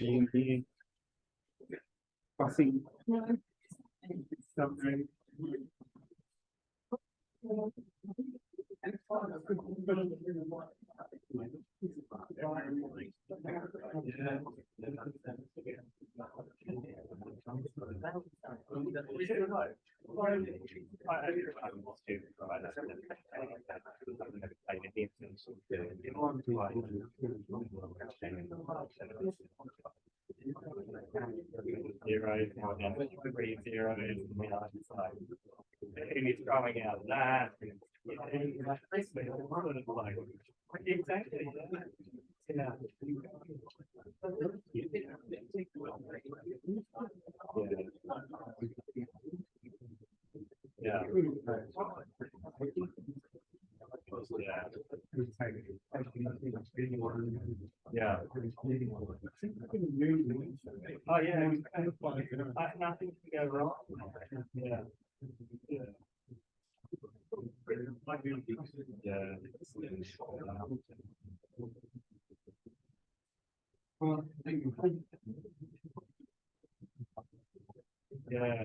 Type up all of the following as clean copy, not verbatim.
Maybe coffee. Something. Zero, three zero, and he's throwing out that. Exactly. Yeah. Yeah. Yeah. Oh yeah, nothing can go wrong. Yeah. Yeah. Yeah.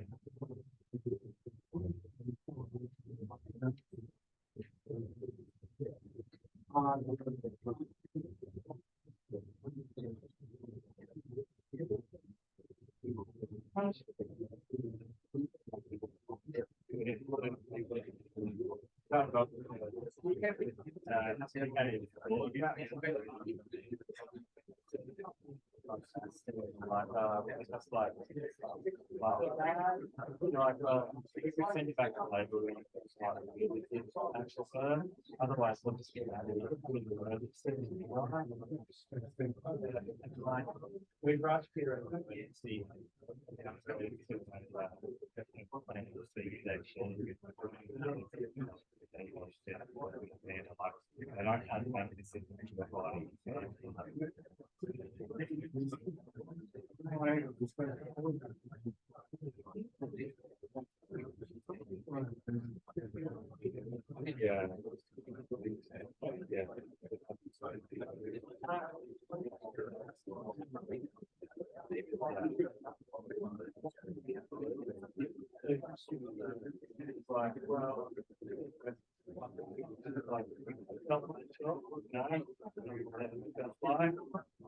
Just like if we send you back to labor, actual firm, otherwise we'll just get out of here. We rush here and see. And I can't make this into the body. Yeah. Yeah. Like, well,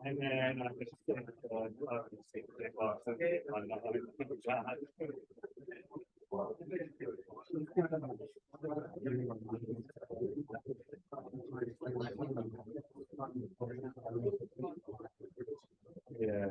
and then I just yeah.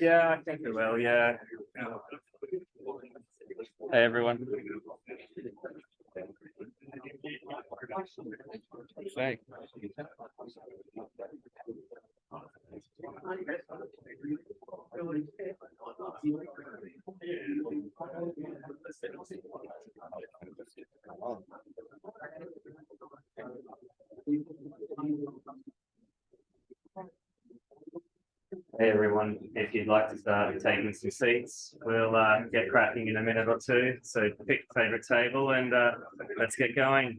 Yeah, I think it will. Yeah. Hey everyone. Thanks. Hey everyone, if you'd like to start taking some seats, we'll get cracking in a minute or two. So pick your favourite table and let's get going.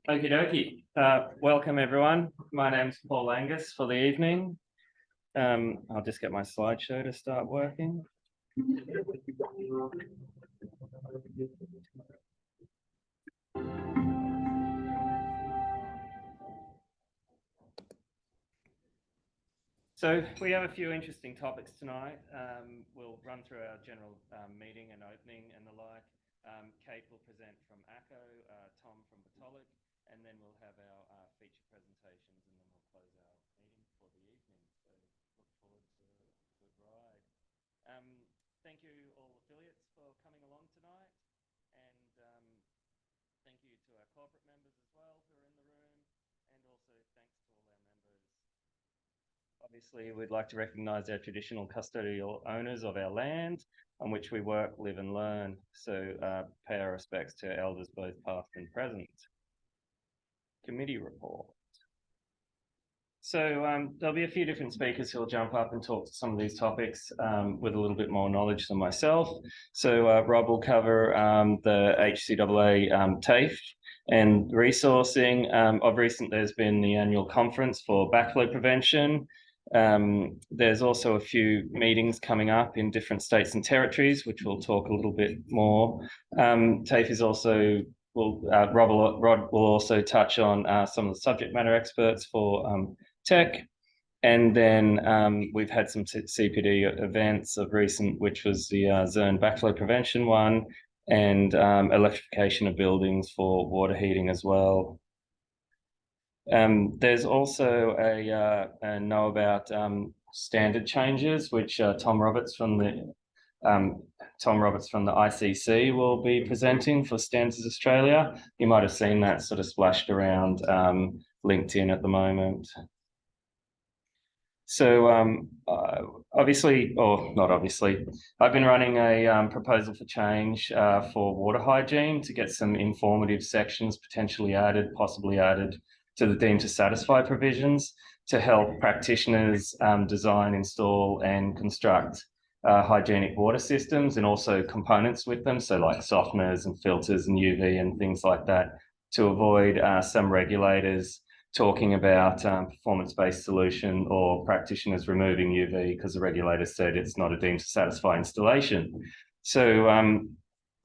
Okie dokie. Welcome everyone. My name's Paul Angus for the evening. I'll just get my slideshow to start working. So we have a few interesting topics tonight. We'll run through our general meeting and opening and the like. Kate will present from ACO, Tom from Batolic, and then we'll have our feature presentations, and then we'll close our meeting for the evening. So look forward to a good ride. Thank you all affiliates for coming along tonight, and thank you to our corporate members as well who are in the room, and also thanks to all our members. Obviously, we'd like to recognise our traditional custodial owners of our land on which we work, live and learn. So pay our respects to elders both past and present. Committee report. So there'll be a few different speakers who'll jump up and talk to some of these topics with a little bit more knowledge than myself. So Rob will cover the HCAA TAFE and resourcing. Of recent, there's been the annual conference for backflow prevention. There's also a few meetings coming up in different states and territories, which we'll talk a little bit more. TAFE is also, Rod will also touch on some of the subject matter experts for tech. And then we've had some CPD events of recent, which was the Zern backflow prevention one, and electrification of buildings for water heating as well. There's also a know about standard changes, which Tom Roberts from the ICC will be presenting for Standards Australia. You might have seen that sort of splashed around LinkedIn at the moment. So obviously, or not obviously, I've been running a proposal for change for water hygiene to get some informative sections potentially added, possibly added to the deemed to satisfy provisions. to help practitioners design, install and construct hygienic water systems, and also components with them, so like softeners and filters and UV and things like that, to avoid some regulators talking about performance-based solution or practitioners removing UV because the regulator said it's not a deemed to satisfy installation. So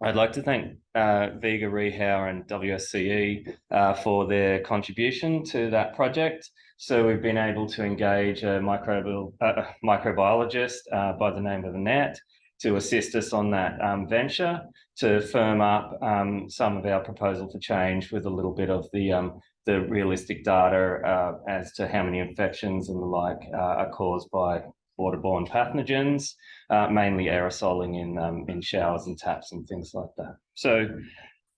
I'd like to thank Viga, Rehau and WSCE for their contribution to that project. So we've been able to engage a microbiologist by the name of Annette to assist us on that venture, to firm up some of our proposal for change with a little bit of the realistic data as to how many infections and the like are caused by waterborne pathogens, mainly aerosoling in showers and taps and things like that. So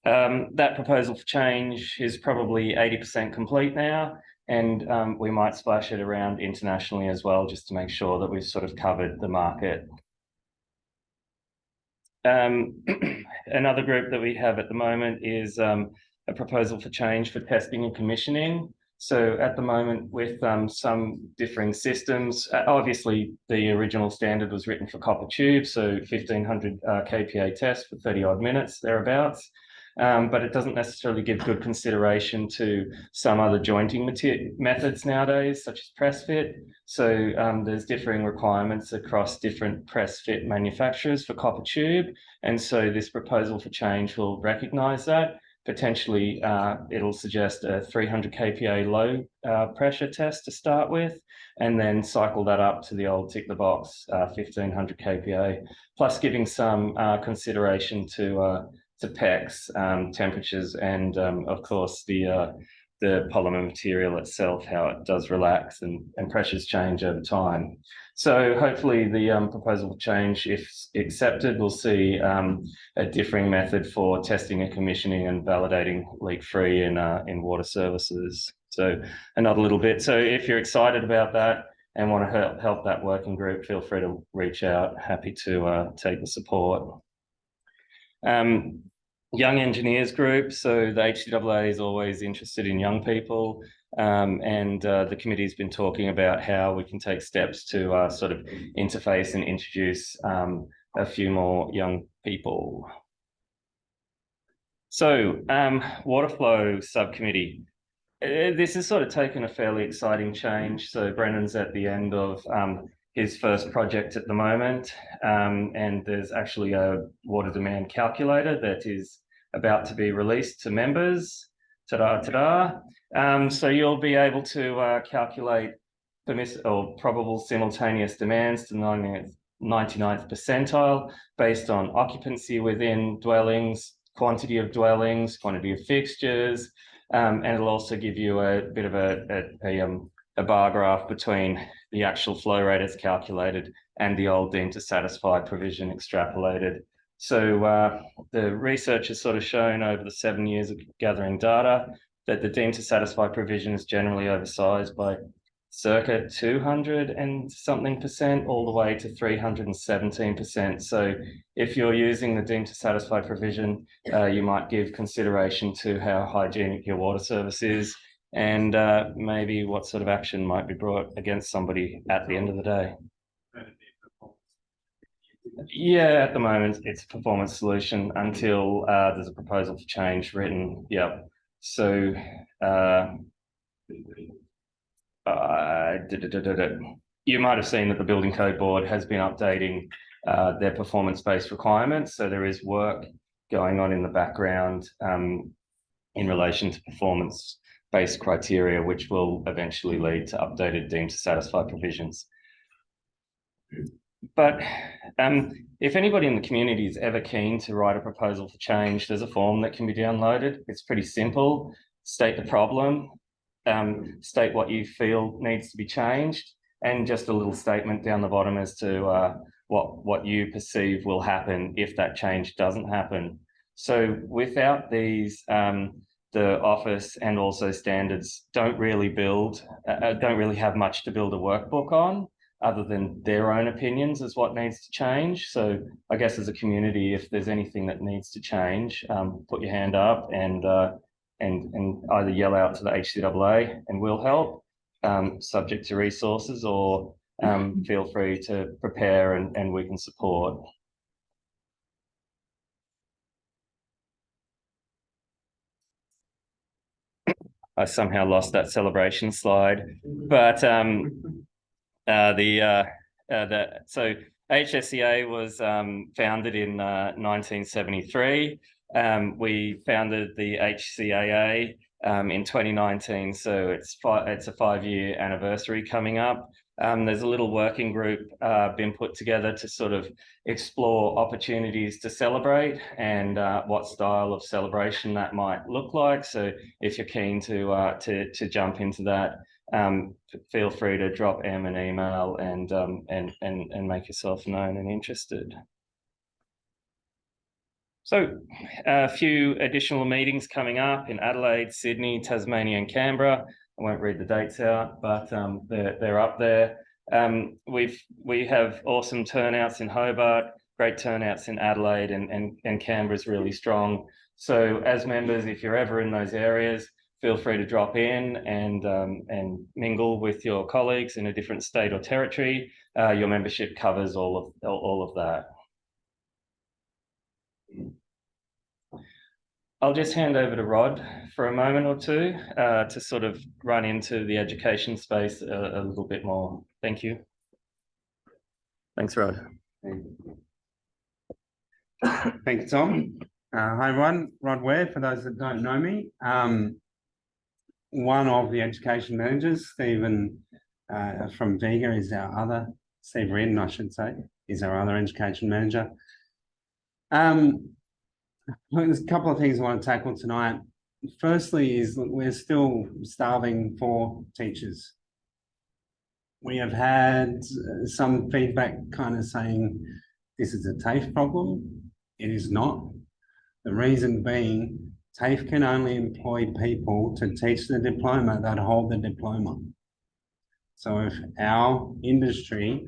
that proposal for change is probably 80% complete now, and we might splash it around internationally as well, just to make sure that we've sort of covered the market. Another group that we have at the moment is a proposal for change for testing and commissioning. So at the moment, with some differing systems, obviously the original standard was written for copper tube, so 1500 kPa test for 30 odd minutes, thereabouts. But it doesn't necessarily give good consideration to some other jointing methods nowadays, such as press fit. So there's differing requirements across different press fit manufacturers for copper tube. And so this proposal for change will recognise that. Potentially, it'll suggest a 300 kPa low pressure test to start with, and then cycle that up to the old tick the box 1500 kPa, plus giving some consideration to PEX, temperatures, and of course the polymer material itself, how it does relax and pressures change over time. So hopefully the proposal for change, if accepted, will see a differing method for testing and commissioning and validating leak-free in water services. So another little bit. So if you're excited about that and want to help that working group, feel free to reach out. Happy to take the support. Young engineers group. So the HCAA is always interested in young people, and the committee's been talking about how we can take steps to sort of interface and introduce a few more young people. So water flow subcommittee. This has sort of taken a fairly exciting change. So Brennan's at the end of his first project at the moment, and there's actually a water demand calculator that is about to be released to members. Ta-da, ta-da. So you'll be able to calculate or probable simultaneous demands to 99th percentile based on occupancy within dwellings, quantity of dwellings, quantity of fixtures, and it'll also give you a bit of a bar graph between the actual flow rate as calculated and the old deemed to satisfy provision extrapolated. So the research has sort of shown over the 7 years of gathering data that the deemed to satisfy provision is generally oversized by circa 200 and something percent all the way to 317%. So if you're using the deemed to satisfy provision, you might give consideration to how hygienic your water service is, and maybe what sort of action might be brought against somebody at the end of the day. Yeah, at the moment it's a performance solution until there's a proposal for change written. Yep. So you might have seen that the Building Code Board has been updating their performance-based requirements. So there is work going on in the background in relation to performance-based criteria, which will eventually lead to updated deemed to satisfy provisions. But if anybody in the community is ever keen to write a proposal for change, there's a form that can be downloaded. It's pretty simple. State the problem, state what you feel needs to be changed, and just a little statement down the bottom as to what you perceive will happen if that change doesn't happen. So without these, the office and also standards don't really have much to build a workbook on, other than their own opinions as what needs to change. So I guess as a community, if there's anything that needs to change, put your hand up and either yell out to the HCAA and we'll help. subject to resources, or feel free to prepare and we can support. I somehow lost that celebration slide, but so HCAA was founded in 1973. We founded the HCAA in 2019, so it's a 5-year anniversary coming up. There's a little working group been put together to sort of explore opportunities to celebrate and what style of celebration that might look like. So if you're keen to jump into that, feel free to drop Em an email and make yourself known and interested. So a few additional meetings coming up in Adelaide, Sydney, Tasmania, and Canberra. I won't read the dates out, but they're up there. We have awesome turnouts in Hobart, great turnouts in Adelaide, and Canberra's really strong. So as members, if you're ever in those areas, feel free to drop in and mingle with your colleagues in a different state or territory. Your membership covers all of that. I'll just hand over to Rod for a moment or two to sort of run into the education space a little bit more. Thank you. Thanks, Rod. Thank you, Tom. Hi, everyone. Rod Ware, for those that don't know me. One of the education managers, Stephen from Vega is our other, Steve Reardon, I should say, is our other education manager. There's a couple of things I want to tackle tonight. Firstly is that we're still starving for teachers. We have had some feedback kind of saying this is a TAFE problem. It is not. The reason being, TAFE can only employ people to teach the diploma that hold the diploma. So if our industry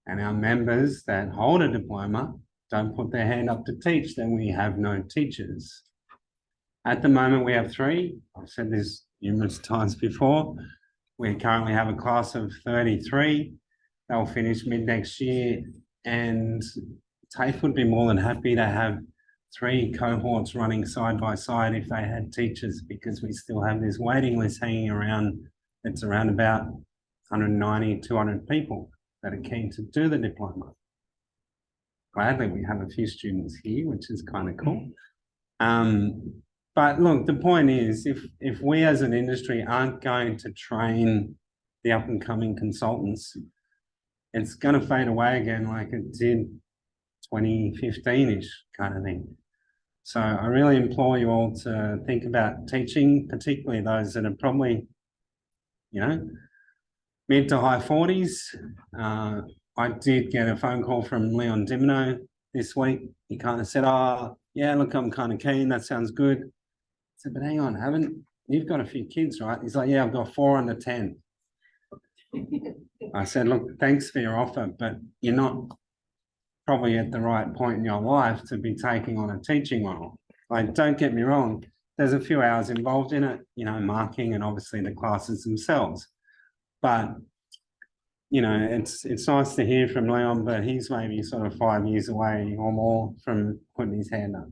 and our members that hold a diploma don't put their hand up to teach, then we have no teachers. At the moment, we have 3. I've said this numerous times before. We currently have a class of 33. They'll finish mid next year, and TAFE would be more than happy to have 3 cohorts running side by side if they had teachers, because we still have this waiting list hanging around. It's around about 190, 200 people that are keen to do the diploma. Gladly, we have a few students here, which is kind of cool. But look, the point is, if we as an industry aren't going to train the up and coming consultants, it's going to fade away again like it did 2015-ish kind of thing. So I really implore you all to think about teaching, particularly those that are probably, mid to high 40s. I did get a phone call from Leon Dimino this week. He kind of said, oh, yeah, look, I'm kind of keen. That sounds good. I said, but hang on, you've got a few kids, right? He's like, yeah, I've got 4 under 10. I said, look, thanks for your offer, but you're not probably at the right point in your life to be taking on a teaching role. Like, don't get me wrong, there's a few hours involved in it, marking and obviously the classes themselves. But it's nice to hear from Leon, but he's maybe sort of 5 years away or more from putting his hand up.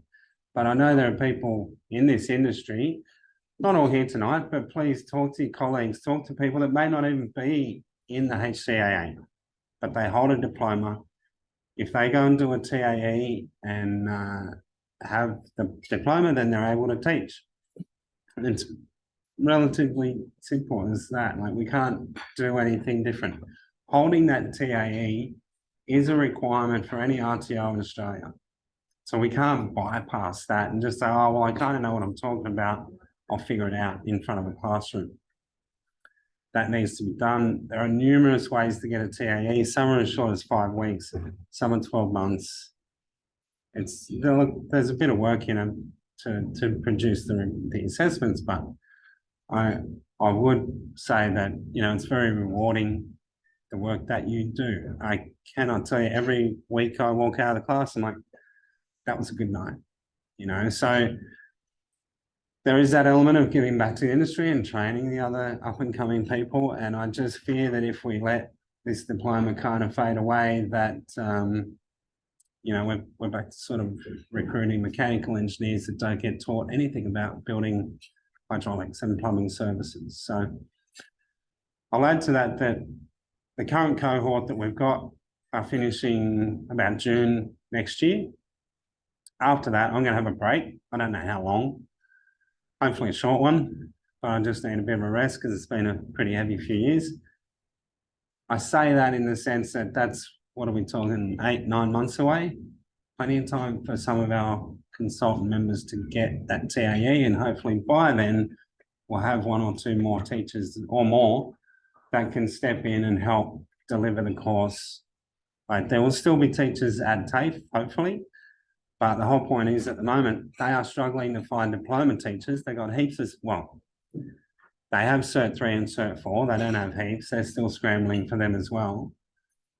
But I know there are people in this industry, not all here tonight, but please talk to your colleagues, talk to people that may not even be in the HCAA, but they hold a diploma. If they go and do a TAE and have the diploma, then they're able to teach. And it's relatively simple as that. Like, we can't do anything different. Holding that TAE is a requirement for any RTO in Australia. So we can't bypass that and just say, oh, well, I kind of know what I'm talking about. I'll figure it out in front of a classroom. That needs to be done. There are numerous ways to get a TAE. Some are as short as 5 weeks, some are 12 months. There's a bit of work in it to produce the assessments, but I would say that, it's very rewarding, the work that you do. I cannot tell you, every week I walk out of the class, I'm like, that was a good night, So there is that element of giving back to the industry and training the other up and coming people. And I just fear that if we let this diploma kind of fade away, that we're back to sort of recruiting mechanical engineers that don't get taught anything about building hydraulics and plumbing services. So I'll add to that the current cohort that we've got are finishing about June next year. After that, I'm going to have a break. I don't know how long. Hopefully a short one, but I just need a bit of a rest because it's been a pretty heavy few years. I say that in the sense that that's, what are we talking, 8-9 months away? Plenty of time for some of our consultant members to get that TAE, and hopefully by then we'll have 1 or 2 more teachers or more that can step in and help deliver the course. Like, there will still be teachers at TAFE, hopefully, but the whole point is at the moment they are struggling to find diploma teachers. They got heaps of, well, they have Cert 3 and Cert 4. They don't have heaps. They're still scrambling for them as well.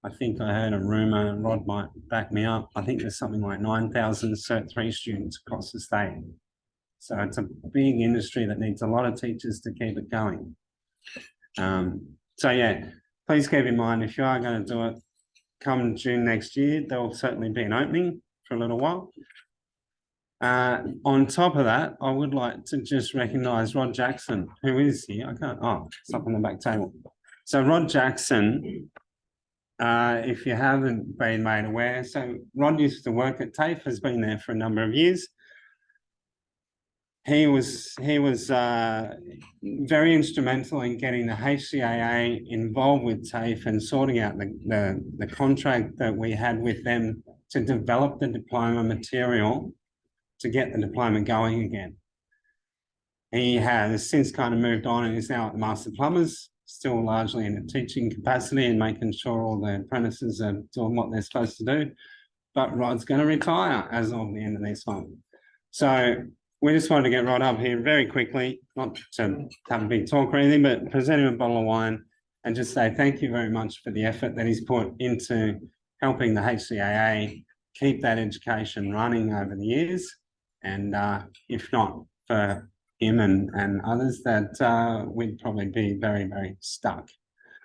I think I heard a rumour, Rod might back me up, I think there's something like 9,000 Cert 3 students across the state. So it's a big industry that needs a lot of teachers to keep it going. So yeah, please keep in mind, if you are going to do it come June next year, there will certainly be an opening for a little while. On top of that, I would like to just recognise Rod Jackson, who is here. I can't, oh, it's up on the back table. So Rod Jackson, if you haven't been made aware, so Rod used to work at TAFE, has been there for a number of years. He was very instrumental in getting the HCAA involved with TAFE and sorting out the contract that we had with them to develop the diploma material to get the diploma going again. He has since kind of moved on and is now at the Master Plumbers, still largely in a teaching capacity and making sure all the apprentices are doing what they're supposed to do. But Rod's going to retire as of the end of this month. So we just wanted to get Rod up here very quickly, not to have a big talk or anything, but present him a bottle of wine and just say thank you very much for the effort that he's put into helping the HCAA keep that education running over the years. And if not for him and others, that we'd probably be very, very stuck.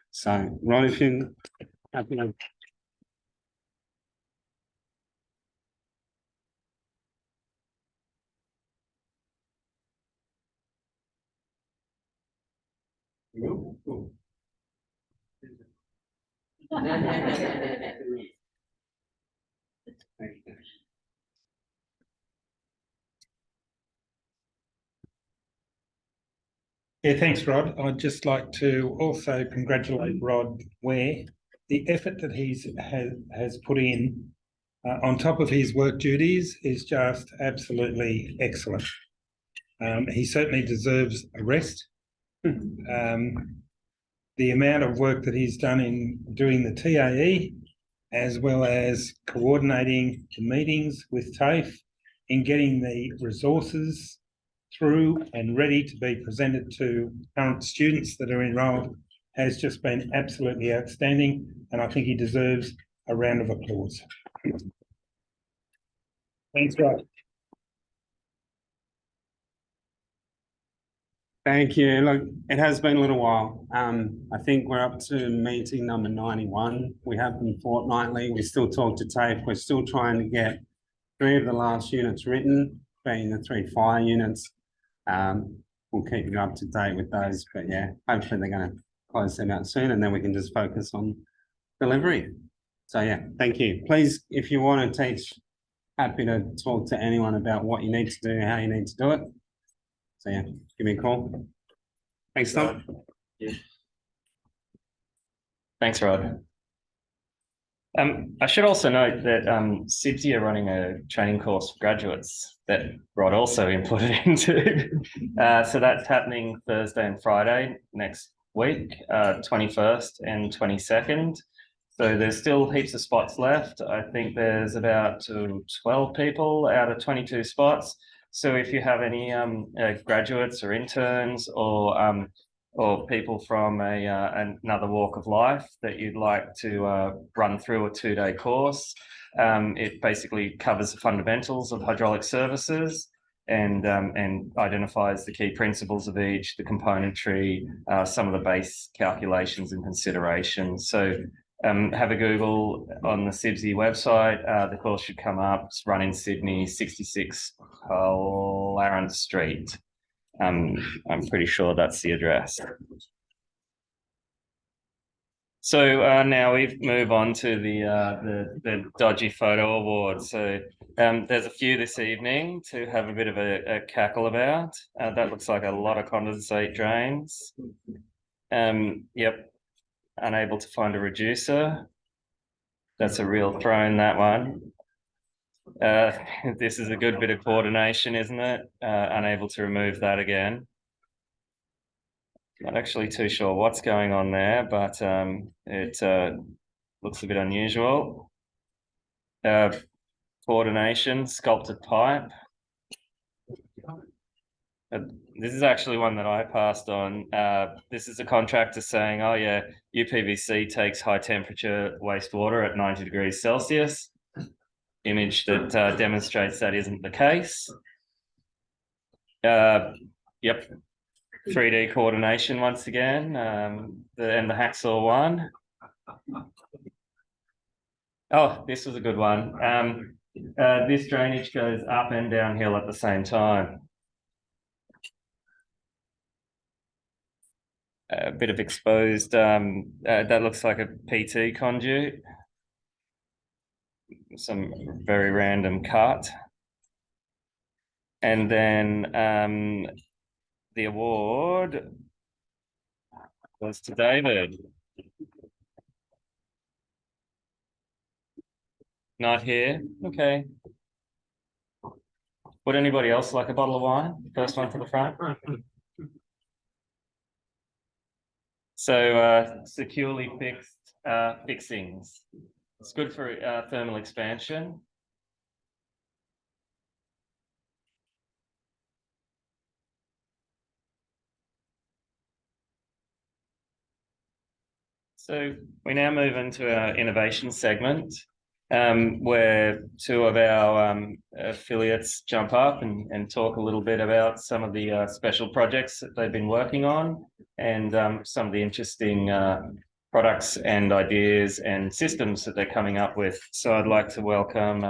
So, Rod, if you're happy to. Yeah, thanks, Rod. I'd just like to also congratulate Rod Ware. The effort that has put in on top of his work duties is just absolutely excellent. He certainly deserves a rest. The amount of work that he's done in doing the TAE, as well as coordinating the meetings with TAFE, in getting the resources through and ready to be presented to current students that are enrolled, has just been absolutely outstanding, and I think he deserves a round of applause. Thanks, Rod. Thank you. Look, it has been a little while. I think we're up to meeting number 91. We have them fortnightly. We still talk to TAFE. We're still trying to get 3 of the last units written, being the 3 fire units. We'll keep you up to date with those, but yeah, hopefully they're going to close them out soon and then we can just focus on delivery. So yeah, thank you. Please, if you want to teach, happy to talk to anyone about what you need to do, how you need to do it. So yeah, give me a call. Thanks, Tom. Yeah. Thanks, Rod. I should also note that CIBSE are running a training course for graduates that Rod also inputted into. So that's happening Thursday and Friday next week, 21st and 22nd. So there's still heaps of spots left. I think there's about 12 people out of 22 spots. So if you have any graduates or interns or people from another walk of life that you'd like to run through a 2-day course, it basically covers the fundamentals of hydraulic services. and identifies the key principles of each, the componentry, some of the base calculations and considerations. So have a Google on the CIBSE website. The course should come up. It's run in Sydney, 66 Clarence Street. I'm pretty sure that's the address. So now we move on to the dodgy photo award. So there's a few this evening to have a bit of a cackle about. That looks like a lot of condensate drains. Yep, unable to find a reducer. That's a real throw in, that one. This is a good bit of coordination, isn't it? Unable to remove that again. Not actually too sure what's going on there, but it looks a bit unusual. Coordination, sculpted pipe. This is actually one that I passed on. This is a contractor saying, oh yeah, UPVC takes high temperature wastewater at 90 degrees Celsius. Image that demonstrates that isn't the case. Yep. 3D coordination once again, and the hacksaw one. Oh, this was a good one. This drainage goes up and downhill at the same time. A bit of exposed, that looks like a PT conduit. Some very random cut. And then the award was to David. Not here? Okay. Would anybody else like a bottle of wine? First one to the front. So securely fixed fixings. It's good for thermal expansion. So we now move into our innovation segment, where two of our affiliates jump up and talk a little bit about some of the special projects that they've been working on, and some of the interesting products and ideas and systems that they're coming up with. So I'd like to welcome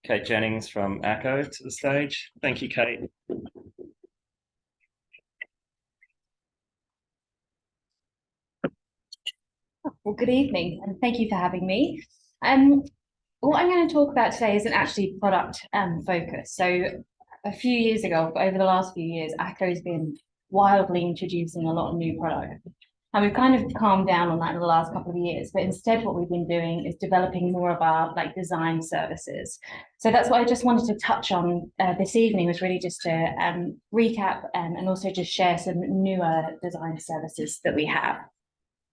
Kate Jennings from ACO to the stage. Thank you, Kate. Well, good evening, and thank you for having me. What I'm going to talk about today isn't actually product focus. So a few years ago, over the last few years, ACO has been wildly introducing a lot of new products. And we've kind of calmed down on that in the last couple of years, but instead what we've been doing is developing more of our design services. So that's what I just wanted to touch on this evening, was really just to recap and also just share some newer design services that we have.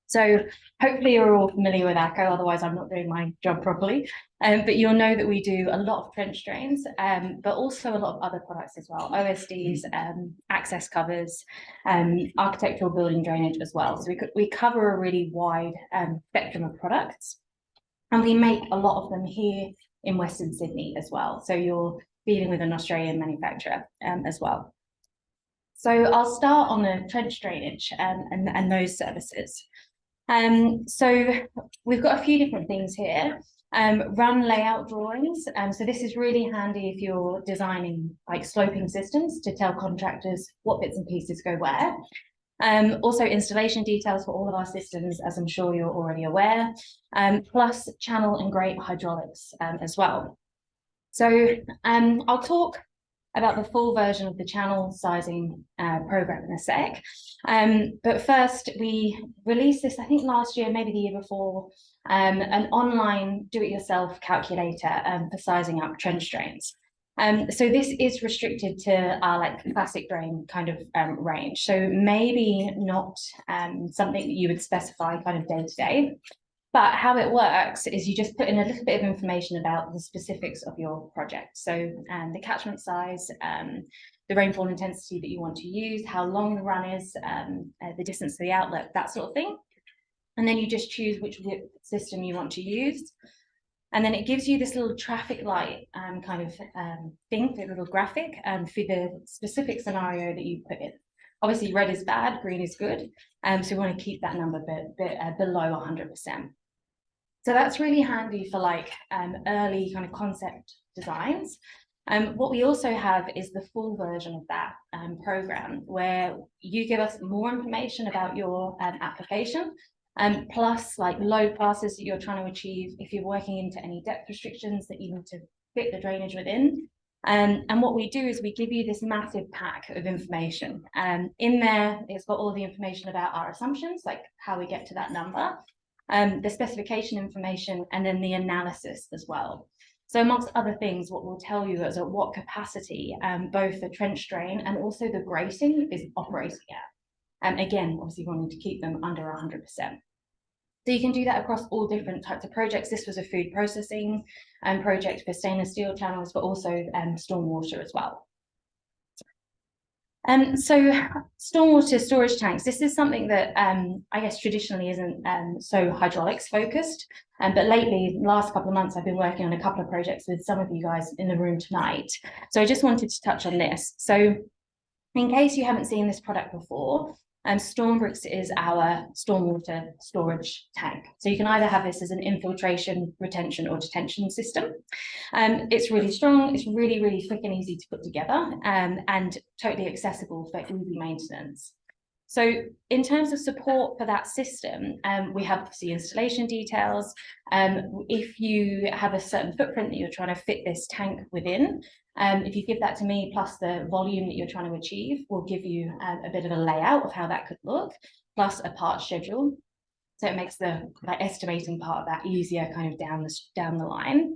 So hopefully you're all familiar with ACO, otherwise I'm not doing my job properly. But you'll know that we do a lot of trench drains, but also a lot of other products as well, OSDs, access covers, architectural building drainage as well. So we cover a really wide spectrum of products, and we make a lot of them here in Western Sydney as well. So you're dealing with an Australian manufacturer as well. So I'll start on the trench drainage and those services. So we've got a few different things here. Run layout drawings. So this is really handy if you're designing sloping systems to tell contractors what bits and pieces go where. Also installation details for all of our systems, as I'm sure you're already aware, plus channel and grate hydraulics as well. So I'll talk about the full version of the channel sizing program in a sec. But first, we released this, I think last year, maybe the year before, an online do-it-yourself calculator for sizing up trench drains. So this is restricted to our classic drain kind of range. So maybe not something that you would specify kind of day to day. But how it works is you just put in a little bit of information about the specifics of your project. So the catchment size, the rainfall intensity that you want to use, how long the run is, the distance to the outlet, that sort of thing. And then you just choose which system you want to use. And then it gives you this little traffic light kind of thing, a little graphic for the specific scenario that you put in. Obviously, red is bad, green is good. So we want to keep that number below 100%. So that's really handy for like early kind of concept designs. What we also have is the full version of that program, where you give us more information about your application, plus like load passes that you're trying to achieve if you're working into any depth restrictions that you need to fit the drainage within. And what we do is we give you this massive pack of information. In there, it's got all the information about our assumptions, like how we get to that number, the specification information, and then the analysis as well. So amongst other things, what we'll tell you is at what capacity both the trench drain and also the grating is operating at. Again, obviously wanting to keep them under 100%. So you can do that across all different types of projects. This was a food processing project for stainless steel channels, but also stormwater as well. So stormwater storage tanks, this is something that I guess traditionally isn't so hydraulics focused. But lately, last couple of months, I've been working on a couple of projects with some of you guys in the room tonight. So I just wanted to touch on this. So in case you haven't seen this product before, Stormbricks is our stormwater storage tank. So you can either have this as an infiltration, retention, or detention system. It's really strong, it's really, really quick and easy to put together, and totally accessible for easy maintenance. So in terms of support for that system, we have obviously installation details. If you have a certain footprint that you're trying to fit this tank within, if you give that to me, plus the volume that you're trying to achieve, we'll give you a bit of a layout of how that could look, plus a part schedule. So it makes the estimating part of that easier kind of down the line.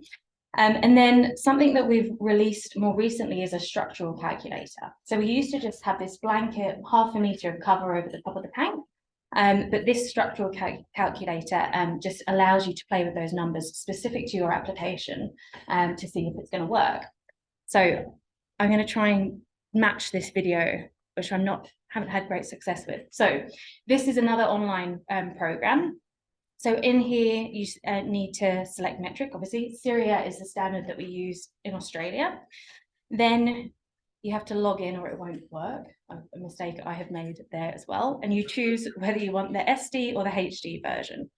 And then something that we've released more recently is a structural calculator. So we used to just have this blanket 0.5 meter of cover over the top of the tank. But this structural calculator just allows you to play with those numbers specific to your application to see if it's going to work. So I'm going to try and match this video, which haven't had great success with. So this is another online program. So in here, you need to select metric. Obviously, Syria is the standard that we use in Australia. Then you have to log in or it won't work. A mistake I have made there as well. And you choose whether you want the SD or the HD version.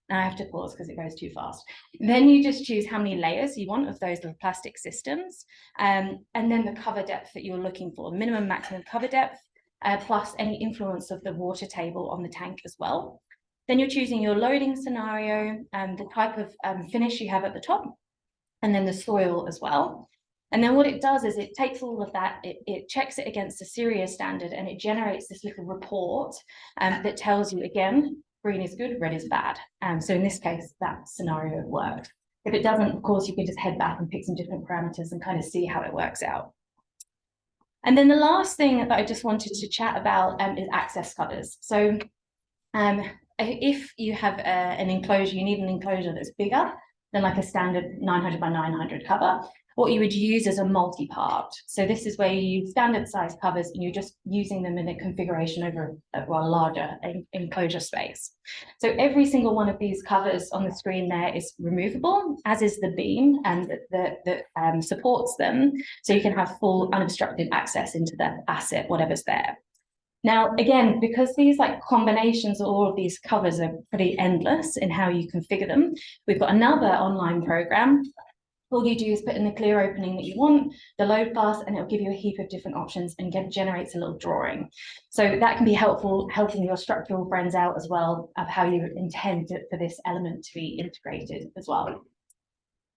Now I have to pause because it goes too fast. Then you just choose how many layers you want of those little plastic systems. And then the cover depth that you're looking for, the minimum maximum cover depth, plus any influence of the water table on the tank as well. Then you're choosing your loading scenario, the type of finish you have at the top, and then the soil as well. And then what it does is it takes all of that, it checks it against the Syria standard, and it generates this little report that tells you, again, green is good, red is bad. So in this case, that scenario worked. If it doesn't, of course, you can just head back and pick some different parameters and kind of see how it works out. And then the last thing that I just wanted to chat about is access covers. So if you have an enclosure, you need an enclosure that's bigger than like a standard 900 by 900 cover, what you would use is a multi-part. So this is where you use standard size covers and you're just using them in a configuration over a larger enclosure space. So every single one of these covers on the screen there is removable, as is the beam and that supports them. So you can have full unobstructed access into the asset, whatever's there. Now, again, because these like combinations of all of these covers are pretty endless in how you configure them, we've got another online program. All you do is put in the clear opening that you want, the load pass, and it'll give you a heap of different options and generates a little drawing. So that can be helpful, helping your structural friends out as well of how you intend for this element to be integrated as well.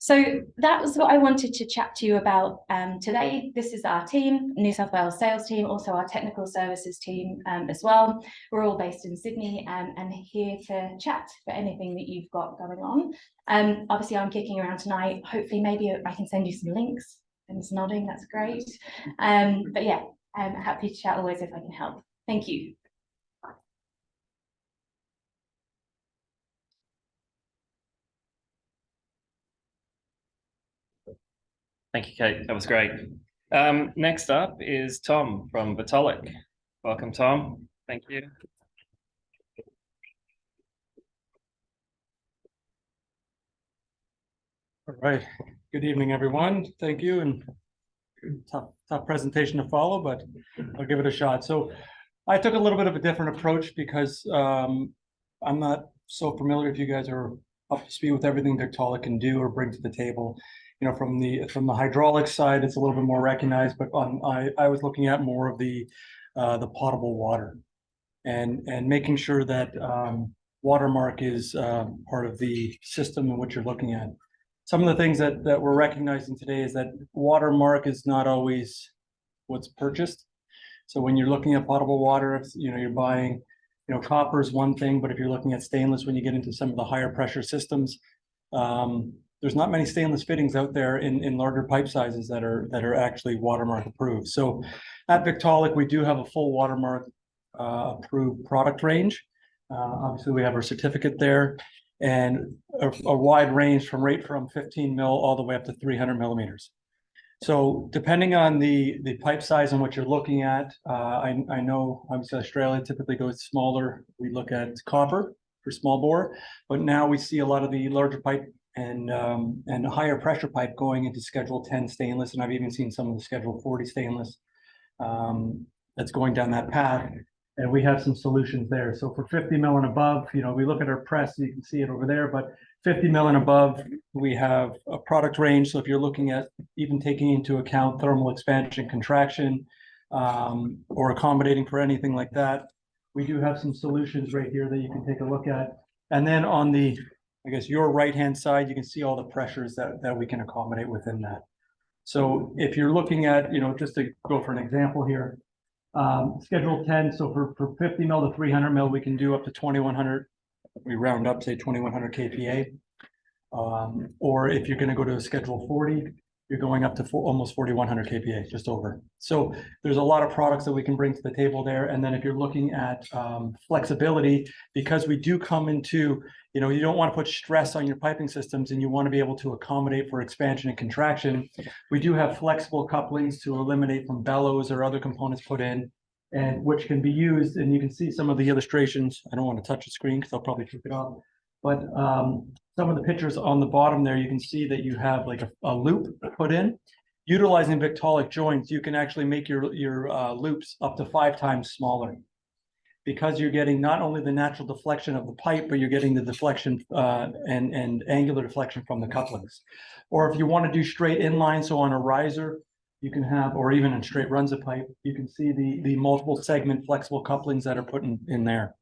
So that was what I wanted to chat to you about today. This is our team, New South Wales sales team, also our technical services team as well. We're all based in Sydney and here to chat for anything that you've got going on. Obviously, I'm kicking around tonight. Hopefully, maybe I can send you some links. And it's nodding, that's great. But yeah, I'm happy to chat always if I can help. Thank you. Thank you, Kate. That was great. Next up is Tom from Vitolic. Welcome, Tom. Thank you. All right. Good evening, everyone. Thank you. And tough presentation to follow, but I'll give it a shot. So I took a little bit of a different approach because I'm not so familiar if you guys are up to speed with everything Victaulic can do or bring to the table. You know, from the hydraulic side, it's a little bit more recognized, but I was looking at more of the potable water and making sure that watermark is part of the system in which you're looking at. Some of the things that we're recognizing today is that watermark is not always what's purchased. So when you're looking at potable water, if you're buying, copper is one thing, but if you're looking at stainless, when you get into some of the higher pressure systems, there's not many stainless fittings out there in larger pipe sizes that are actually watermark approved. So at Victaulic, we do have a full watermark approved product range. Obviously, we have our certificate there, and a wide range from 15 mil all the way up to 300 millimeters. So depending on the pipe size and what you're looking at, I know obviously Australia typically goes smaller. We look at copper for small bore, but now we see a lot of the larger pipe and higher pressure pipe going into Schedule 10 stainless, and I've even seen some of the Schedule 40 stainless that's going down that path. And we have some solutions there. So for 50 mil and above, we look at our press, you can see it over there, but 50 mil and above, we have a product range. So if you're looking at even taking into account thermal expansion, contraction, or accommodating for anything like that, we do have some solutions right here that you can take a look at. And then on the, I guess, your right-hand side, you can see all the pressures that we can accommodate within that. So if you're looking at, just to go for an example here, Schedule 10, so for 50 mil to 300 mil, we can do up to 2100, we round up, say 2100 kPa. Or if you're going to go to a Schedule 40, you're going up to almost 4100 kPa, just over. So there's a lot of products that we can bring to the table there. And then if you're looking at flexibility, because we do come into, you don't want to put stress on your piping systems and you want to be able to accommodate for expansion and contraction. We do have flexible couplings to eliminate from bellows or other components put in, and which can be used. And you can see some of the illustrations. I don't want to touch the screen because I'll probably take it off. But some of the pictures on the bottom there, you can see that you have like a loop put in. Utilizing Victaulic joints, you can actually make your loops up to 5 times smaller, because you're getting not only the natural deflection of the pipe, but you're getting the deflection and angular deflection from the couplings. Or if you want to do straight inline, so on a riser, you can have, or even in straight runs of pipe, you can see the multiple segment flexible couplings that are put in there.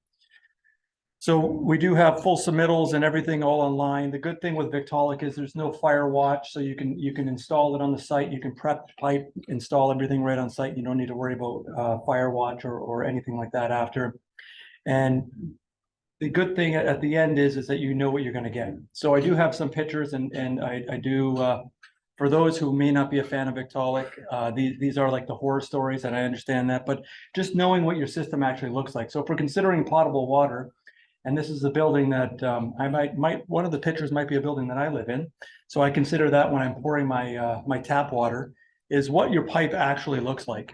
So we do have full submittals and everything all online. The good thing with Victaulic is there's no fire watch, so you can install it on the site. You can prep pipe, install everything right on site. You don't need to worry about fire watch or anything like that after. And the good thing at the end is that you know what you're going to get. So I do have some pictures, and I do for those who may not be a fan of Victaulic, these are like the horror stories, and I understand that. But just knowing what your system actually looks like. So if we're considering potable water, and this is a building that one of the pictures might be a building that I live in. So I consider that when I'm pouring my tap water, is what your pipe actually looks like.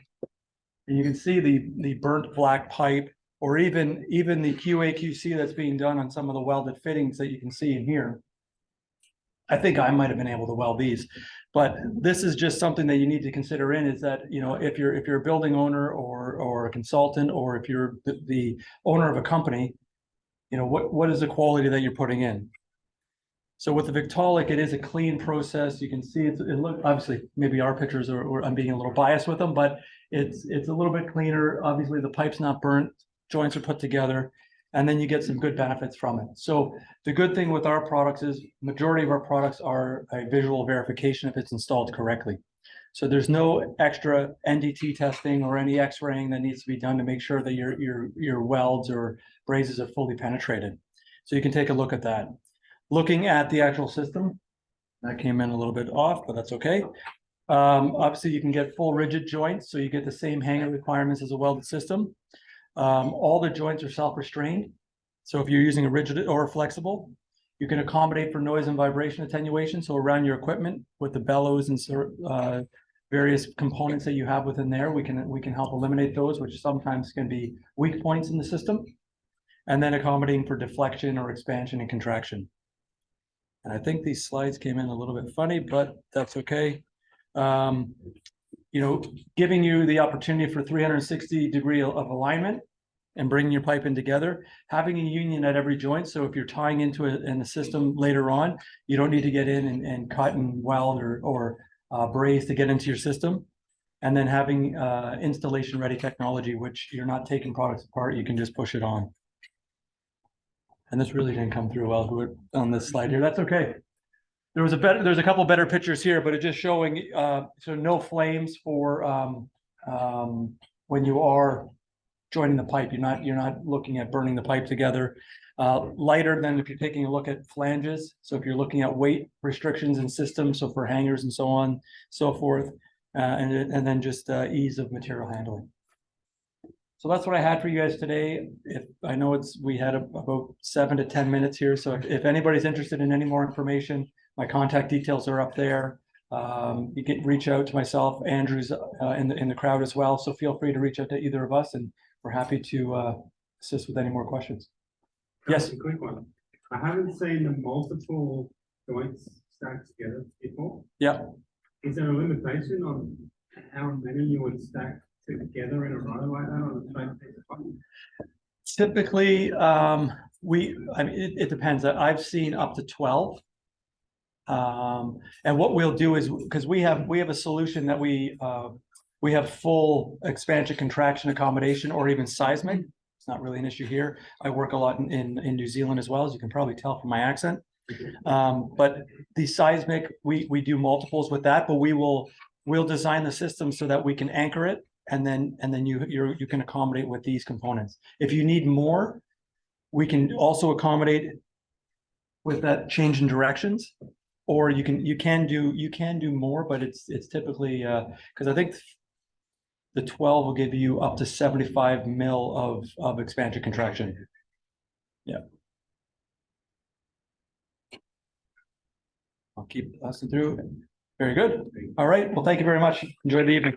And you can see the burnt black pipe, or even the QA/QC that's being done on some of the welded fittings that you can see in here. I think I might have been able to weld these, but this is just something that you need to consider in, is that, if you're a building owner or a consultant, or if you're the owner of a company, what is the quality that you're putting in? So with the Victaulic, it is a clean process. You can see it look, obviously, maybe our pictures or I'm being a little biased with them, but it's a little bit cleaner. Obviously, the pipe's not burnt, joints are put together, and then you get some good benefits from it. So the good thing with our products is majority of our products are a visual verification if it's installed correctly. So there's no extra NDT testing or any X-raying that needs to be done to make sure that your welds or brazes are fully penetrated. So you can take a look at that. Looking at the actual system, that came in a little bit off, but that's okay. Obviously, you can get full rigid joints, so you get the same hanger requirements as a welded system. All the joints are self-restrained. So if you're using a rigid or a flexible, you can accommodate for noise and vibration attenuation. So around your equipment with the bellows and various components that you have within there, we can help eliminate those, which sometimes can be weak points in the system, and then accommodating for deflection or expansion and contraction. And I think these slides came in a little bit funny, but that's okay. You know, giving you the opportunity for 360-degree of alignment and bringing your pipe in together, having a union at every joint. So if you're tying into in a system later on, you don't need to get in and cut and weld or braze to get into your system. And then having installation ready technology, which you're not taking products apart, you can just push it on. And this really didn't come through well on this slide here. That's okay. There's a couple better pictures here, but it's just showing so no flames for when you are joining the pipe. You're not looking at burning the pipe together. Lighter than if you're taking a look at flanges. So if you're looking at weight restrictions in systems, so for hangers and so on, so forth, and then just ease of material handling. So that's what I had for you guys today. If I know we had about 7 to 10 minutes here. So if anybody's interested in any more information, my contact details are up there. You can reach out to myself, Andrew's in the crowd as well. So feel free to reach out to either of us, and we're happy to assist with any more questions. Yes. A quick one. I haven't seen the multiple joints stacked together before. Yeah. Is there a limitation on how many you would stack together in a row like that on the same piece of pipe? Typically, it depends. I've seen up to 12. And what we'll do is, because we have a solution that we have full expansion contraction accommodation, or even seismic. It's not really an issue here. I work a lot in New Zealand as well, as you can probably tell from my accent. But the seismic, we do multiples with that, but we'll design the system so that we can anchor it, and then you can accommodate with these components. If you need more, we can also accommodate with that change in directions, or you can do more, but it's typically because I think the 12 will give you up to 75 mil of expansion contraction. Yeah. I'll keep passing through. Very good. All right. Well, thank you very much. Enjoy the evening.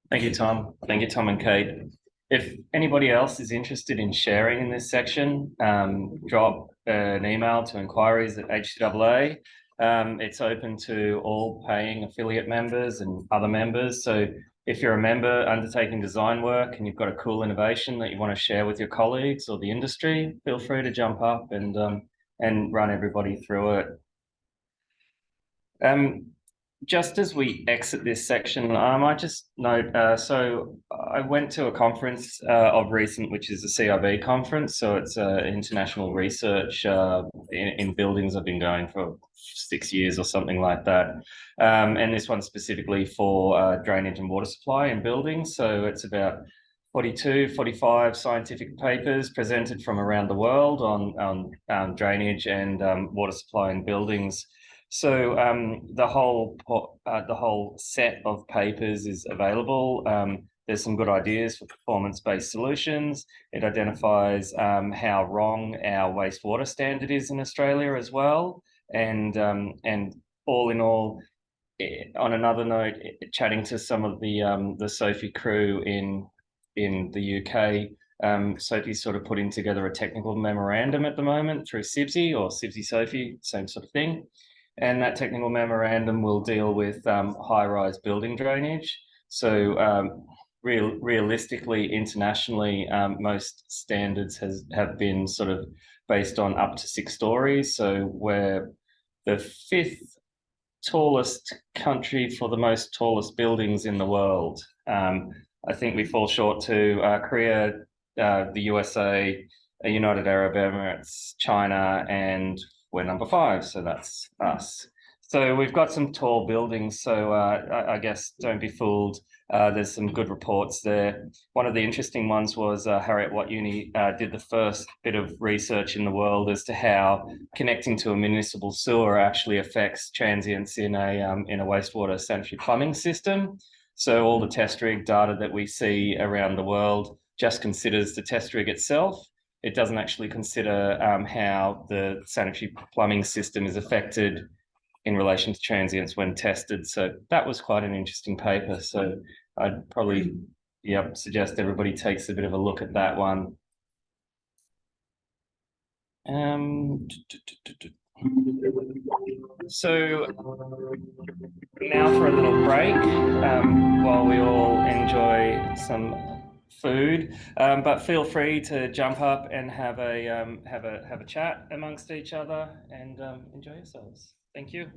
Thank you, Tom. Thank you, Tom and Kate. If anybody else is interested in sharing in this section, drop an email to inquiries@HCAA. It's open to all paying affiliate members and other members. So if you're a member undertaking design work and you've got a cool innovation that you want to share with your colleagues or the industry, feel free to jump up and run everybody through it. Just as we exit this section, I might just note, so I went to a conference of recent, which is a CIB conference. So it's international research in buildings. I've been going for 6 years or something like that. And this one specifically for drainage and water supply in buildings. So it's about 45 scientific papers presented from around the world on drainage and water supply in buildings. So the whole set of papers is available. There's some good ideas for performance-based solutions. It identifies how wrong our wastewater standard is in Australia as well. And all in all, on another note, chatting to some of the Sophie crew in the UK, Sophie's sort of putting together a technical memorandum at the moment through CIBSE or CIBSE Sophie, same sort of thing. And that technical memorandum will deal with high-rise building drainage. So realistically, internationally, most standards have been sort of based on up to 6 stories. So we're the 5th tallest country for the most tallest buildings in the world. I think we fall short to Korea, the USA, United Arab Emirates, China, and we're number 5, so that's us. So we've got some tall buildings, so I guess don't be fooled. There's some good reports there. One of the interesting ones was Heriot-Watt Uni did the first bit of research in the world as to how connecting to a municipal sewer actually affects transients in a wastewater sanitary plumbing system. So all the test rig data that we see around the world just considers the test rig itself. It doesn't actually consider how the sanitary plumbing system is affected in relation to transients when tested. So that was quite an interesting paper. So I'd probably suggest everybody takes a bit of a look at that one. So now for a little break while we all enjoy some food, but feel free to jump up and have a chat amongst each other and enjoy yourselves. Thank you.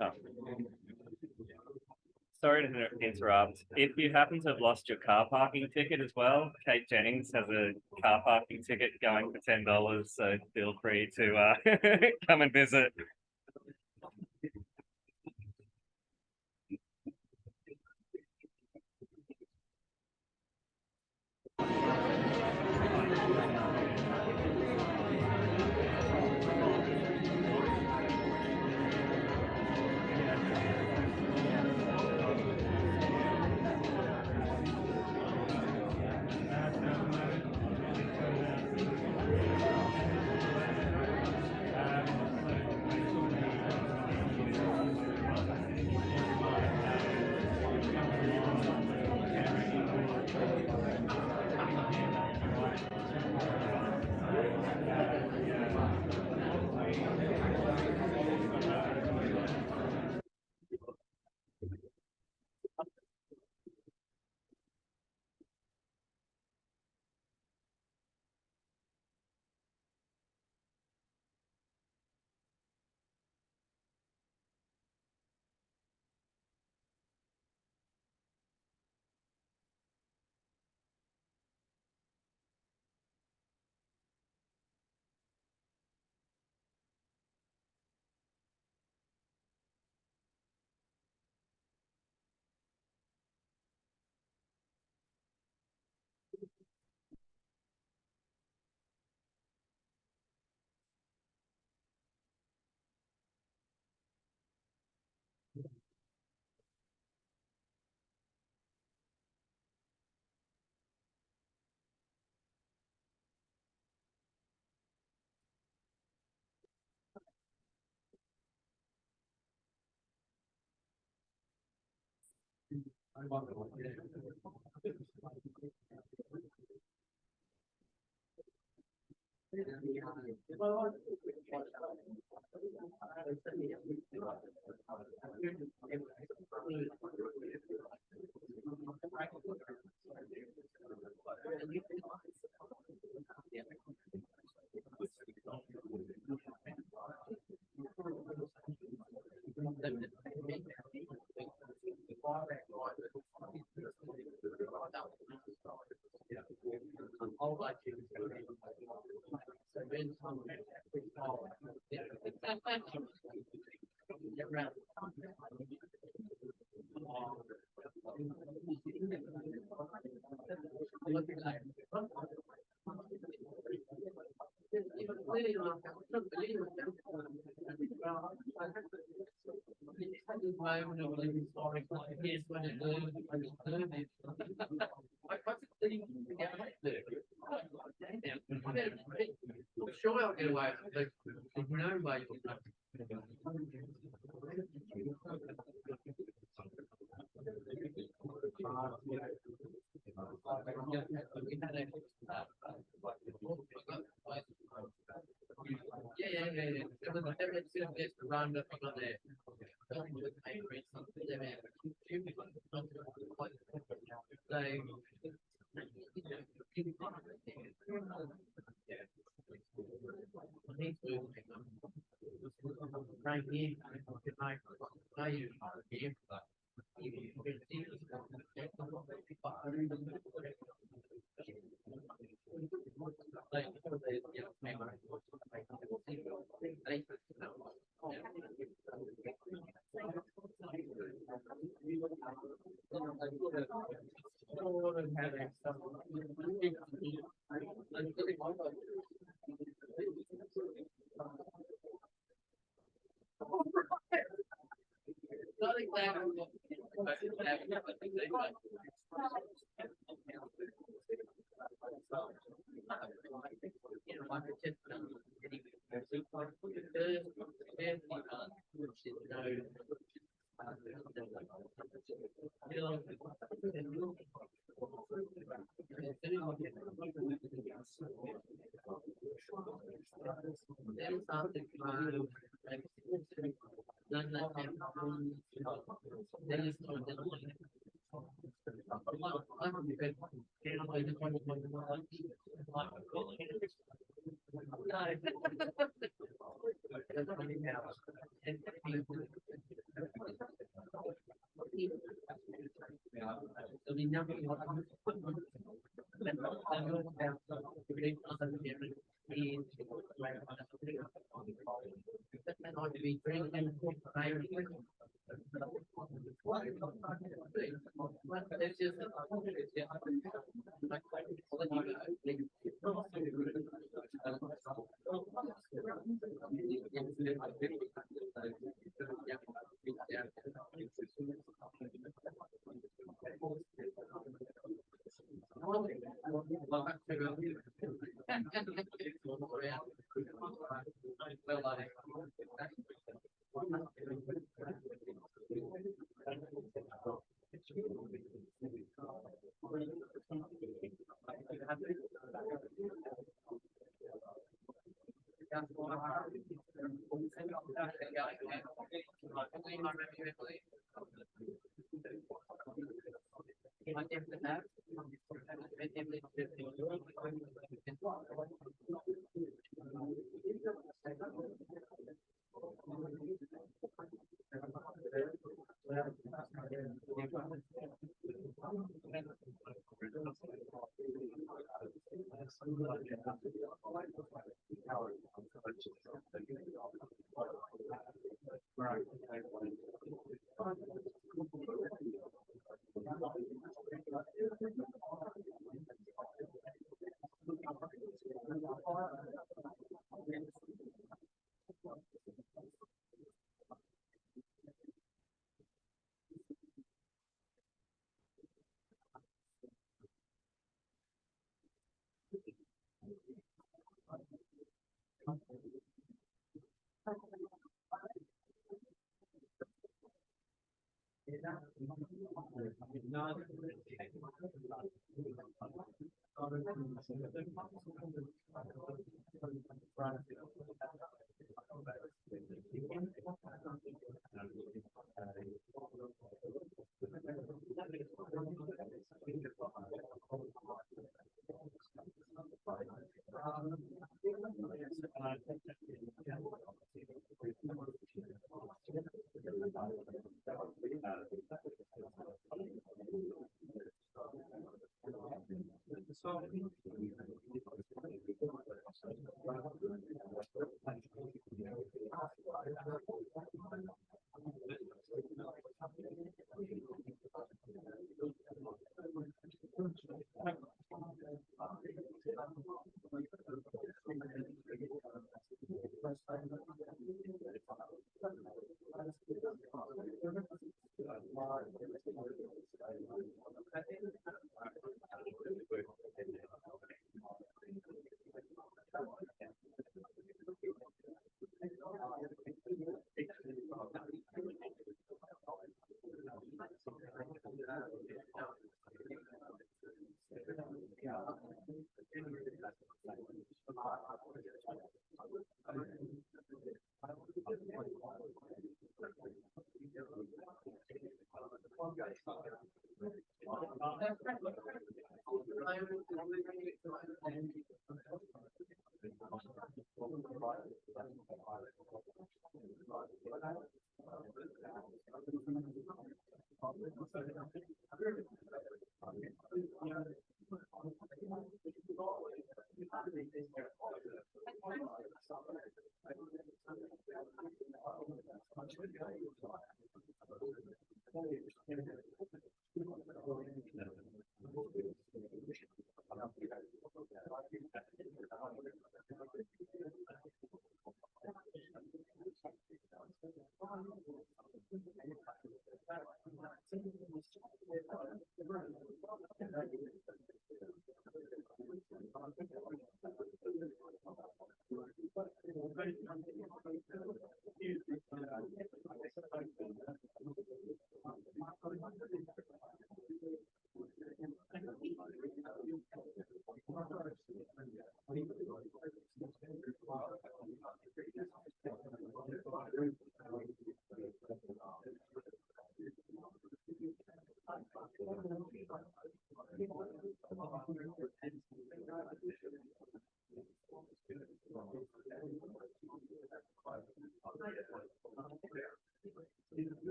Oh. Sorry to interrupt. If you happen to have lost your car parking ticket as well, Kate Jennings has a car parking ticket going for $10, so feel free to come and visit. Sure, I'll get away with it. There's no way you'll know. Yeah. It was just a round up on there. Right here,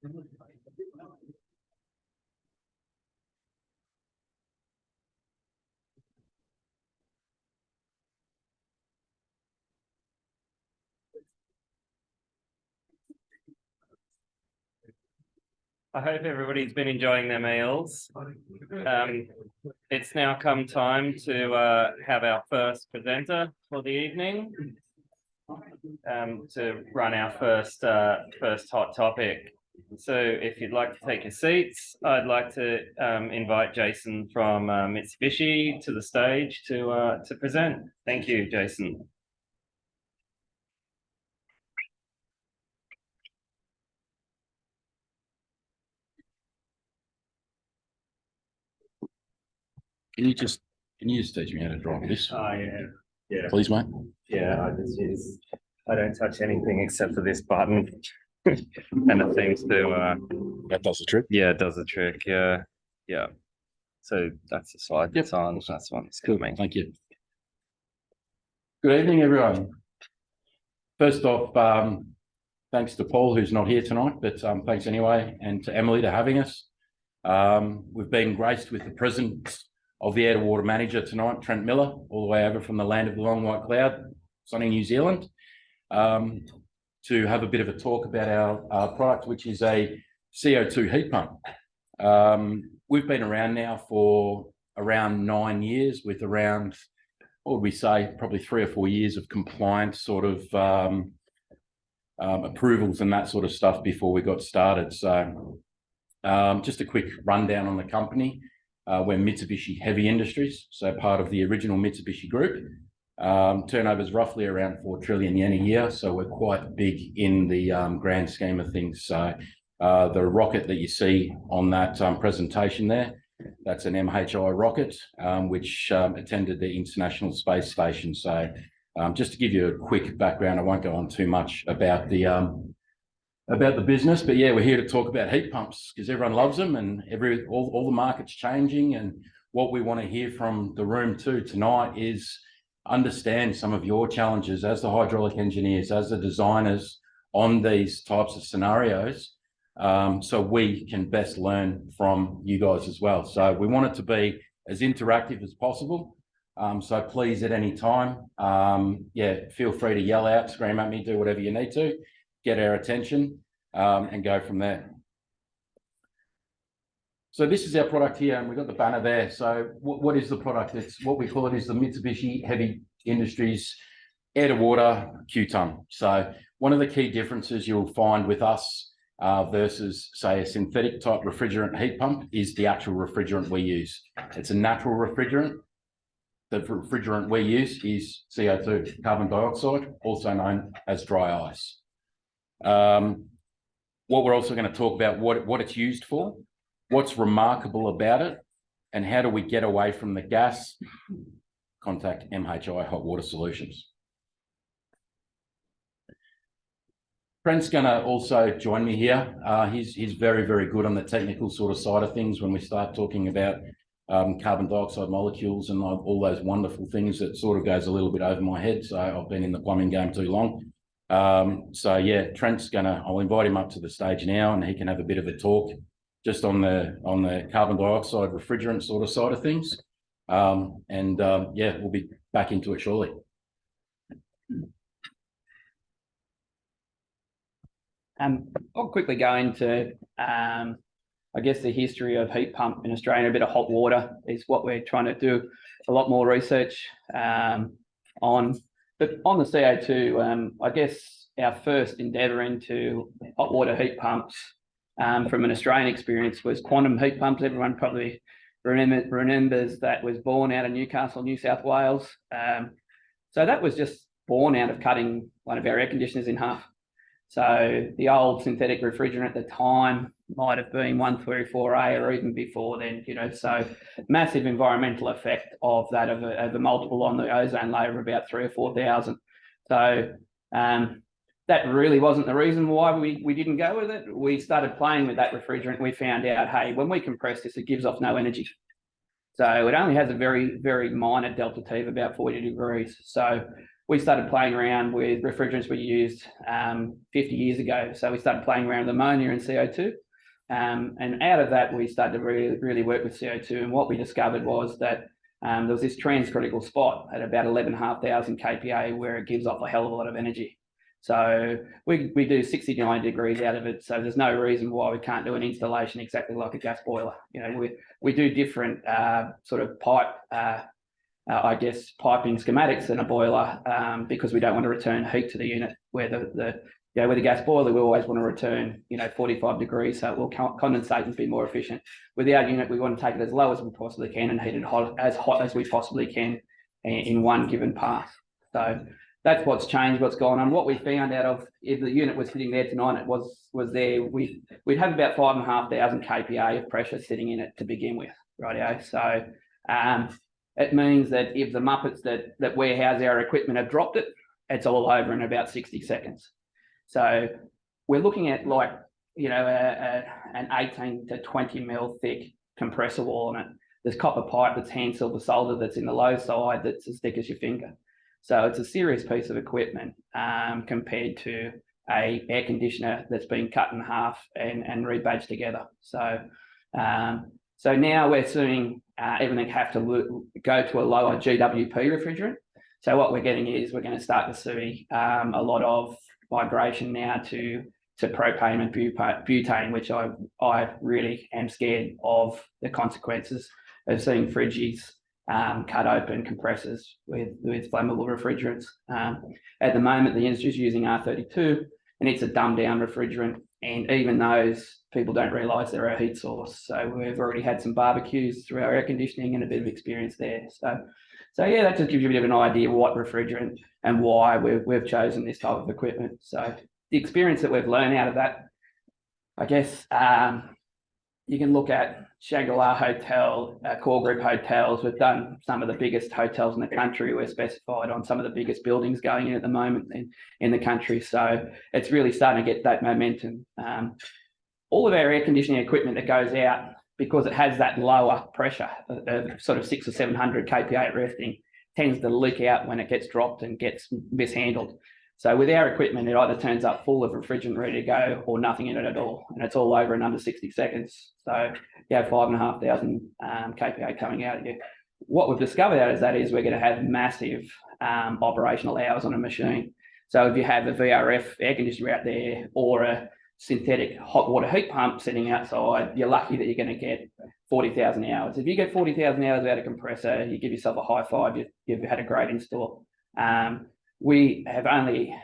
I hope everybody's been enjoying their meals. It's now come time to have our first presenter for the evening. To run our first hot topic. So if you'd like to take your seats, I'd like to invite Jason from Mitsubishi to the stage to present. Thank you, Jason. Can you just teach me how to drive this, Oh yeah, please, mate? yeah. I don't touch anything except for this button, and it seems to. That does the trick. Yeah, it does the trick. Yeah, yeah. So that's the slide. Yep. That's on. That's one. It's cool, man. Thank you. Good evening, everyone. First off, thanks to Paul, who's not here tonight, but thanks anyway, and to Emily for having us. We've been graced with the presence of the air to water manager tonight, Trent Miller, all the way over from the land of the long white cloud, sunny New Zealand, to have a bit of a talk about our product, which is a CO2 heat pump. We've been around now for around 9 years with around, what would we say, probably 3 or 4 years of compliance sort of approvals and that sort of stuff before we got started. So just a quick rundown on the company. We're Mitsubishi Heavy Industries, so part of the original Mitsubishi Group. Turnover is roughly around 4 trillion yen a year, so we're quite big in the grand scheme of things. So the rocket that you see on that presentation there, that's an MHI rocket, which attended the International Space Station. So just to give you a quick background, I won't go on too much about the business, but yeah, we're here to talk about heat pumps because everyone loves them, and all the market's changing. And what we want to hear from the room too tonight is understand some of your challenges as the hydraulic engineers, as the designers on these types of scenarios, so we can best learn from you guys as well. So we want it to be as interactive as possible. So please, at any time, yeah, feel free to yell out, scream at me, do whatever you need to, get our attention, and go from there. So this is our product here, and we've got the banner there. So what is the product? It's what we call it is the Mitsubishi Heavy Industries air to water Q-ton. So one of the key differences you'll find with us versus, say, a synthetic type refrigerant heat pump is the actual refrigerant we use. It's a natural refrigerant. The refrigerant we use is CO2, carbon dioxide, also known as dry ice. What we're also going to talk about what it's used for, what's remarkable about it, and how do we get away from the gas. Contact MHI Hot Water Solutions. Trent's going to also join me here. He's very, very good on the technical sort of side of things when we start talking about carbon dioxide molecules and all those wonderful things. That sort of goes a little bit over my head. So I've been in the plumbing game too long. So yeah, I'll invite him up to the stage now, and he can have a bit of a talk just on the carbon dioxide refrigerant sort of side of things. Yeah, we'll be back into it shortly. I'll quickly go into, I guess, the history of heat pump in Australia. A bit of hot water is what we're trying to do a lot more research on. But on the CO2, I guess our first endeavour into hot water heat pumps from an Australian experience was quantum heat pumps. Everyone probably remembers that was born out of Newcastle, New South Wales. So that was just born out of cutting one of our air conditioners in half. So the old synthetic refrigerant at the time might have been 134A or even before then, you know, so massive environmental effect of that of a multiple on the ozone layer of about 3,000 or 4,000. So that really wasn't the reason why we didn't go with it. We started playing with that refrigerant. We found out, hey, when we compress this, it gives off no energy. So it only has a very, very minor delta T of about 40 degrees. So we started playing around with refrigerants we used 50 years ago. So we started playing around with ammonia and CO2. And out of that, we started to really work with CO2. And what we discovered was that there was this transcritical spot at about 11,500 kPa where it gives off a hell of a lot of energy. So we do 60 to 90 degrees out of it. So there's no reason why we can't do an installation exactly like a gas boiler. You know, we do different sort of pipe, I guess, piping schematics in a boiler because we don't want to return heat to the unit. Where with the gas boiler, we always want to return, 45 degrees, so it will condensate and be more efficient. With our unit, we want to take it as low as we possibly can and heat it as hot as we possibly can in one given pass. So that's what's changed, what's gone on. What we found out of, if the unit was sitting there tonight, it was there, we'd have about 5,500 kPa of pressure sitting in it to begin with, rightio? So it means that if the Muppets that warehouse our equipment have dropped it, it's all over in about 60 seconds. So we're looking at an 18 to 20 mil thick compressor wall on it. There's copper pipe that's hand silver soldered that's in the low side that's as thick as your finger. So it's a serious piece of equipment compared to a air conditioner that's been cut in half and rebadged together. So now we're seeing everything have to go to a lower GWP refrigerant. So what we're getting is we're going to start to see a lot of migration now to propane and butane, which I really am scared of the consequences of seeing fridges cut open compressors with flammable refrigerants. At the moment, the industry is using R32, and it's a dumbed down refrigerant. And even those people don't realise they're a heat source. So we've already had some barbecues through our air conditioning and a bit of experience there. So yeah, that just gives you a bit of an idea of what refrigerant and why we've chosen this type of equipment. So the experience that we've learned out of that, I guess, you can look at Shangri-La Hotel, Core Group hotels. We've done some of the biggest hotels in the country. We're specified on some of the biggest buildings going in at the moment in the country. So it's really starting to get that momentum. All of our air conditioning equipment that goes out, because it has that lower pressure, sort of 600 or 700 kPa at resting, tends to leak out when it gets dropped and gets mishandled. So with our equipment, it either turns up full of refrigerant ready to go or nothing in it at all. And it's all over in under 60 seconds. So you have 5,500 kPa coming out of you. What we've discovered out of that is we're going to have massive operational hours on a machine. So if you have a VRF air conditioner out there or a synthetic hot water heat pump sitting outside, you're lucky that you're going to get 40,000 hours. If you get 40,000 hours out of compressor, you give yourself a high five, you've had a great install. We have only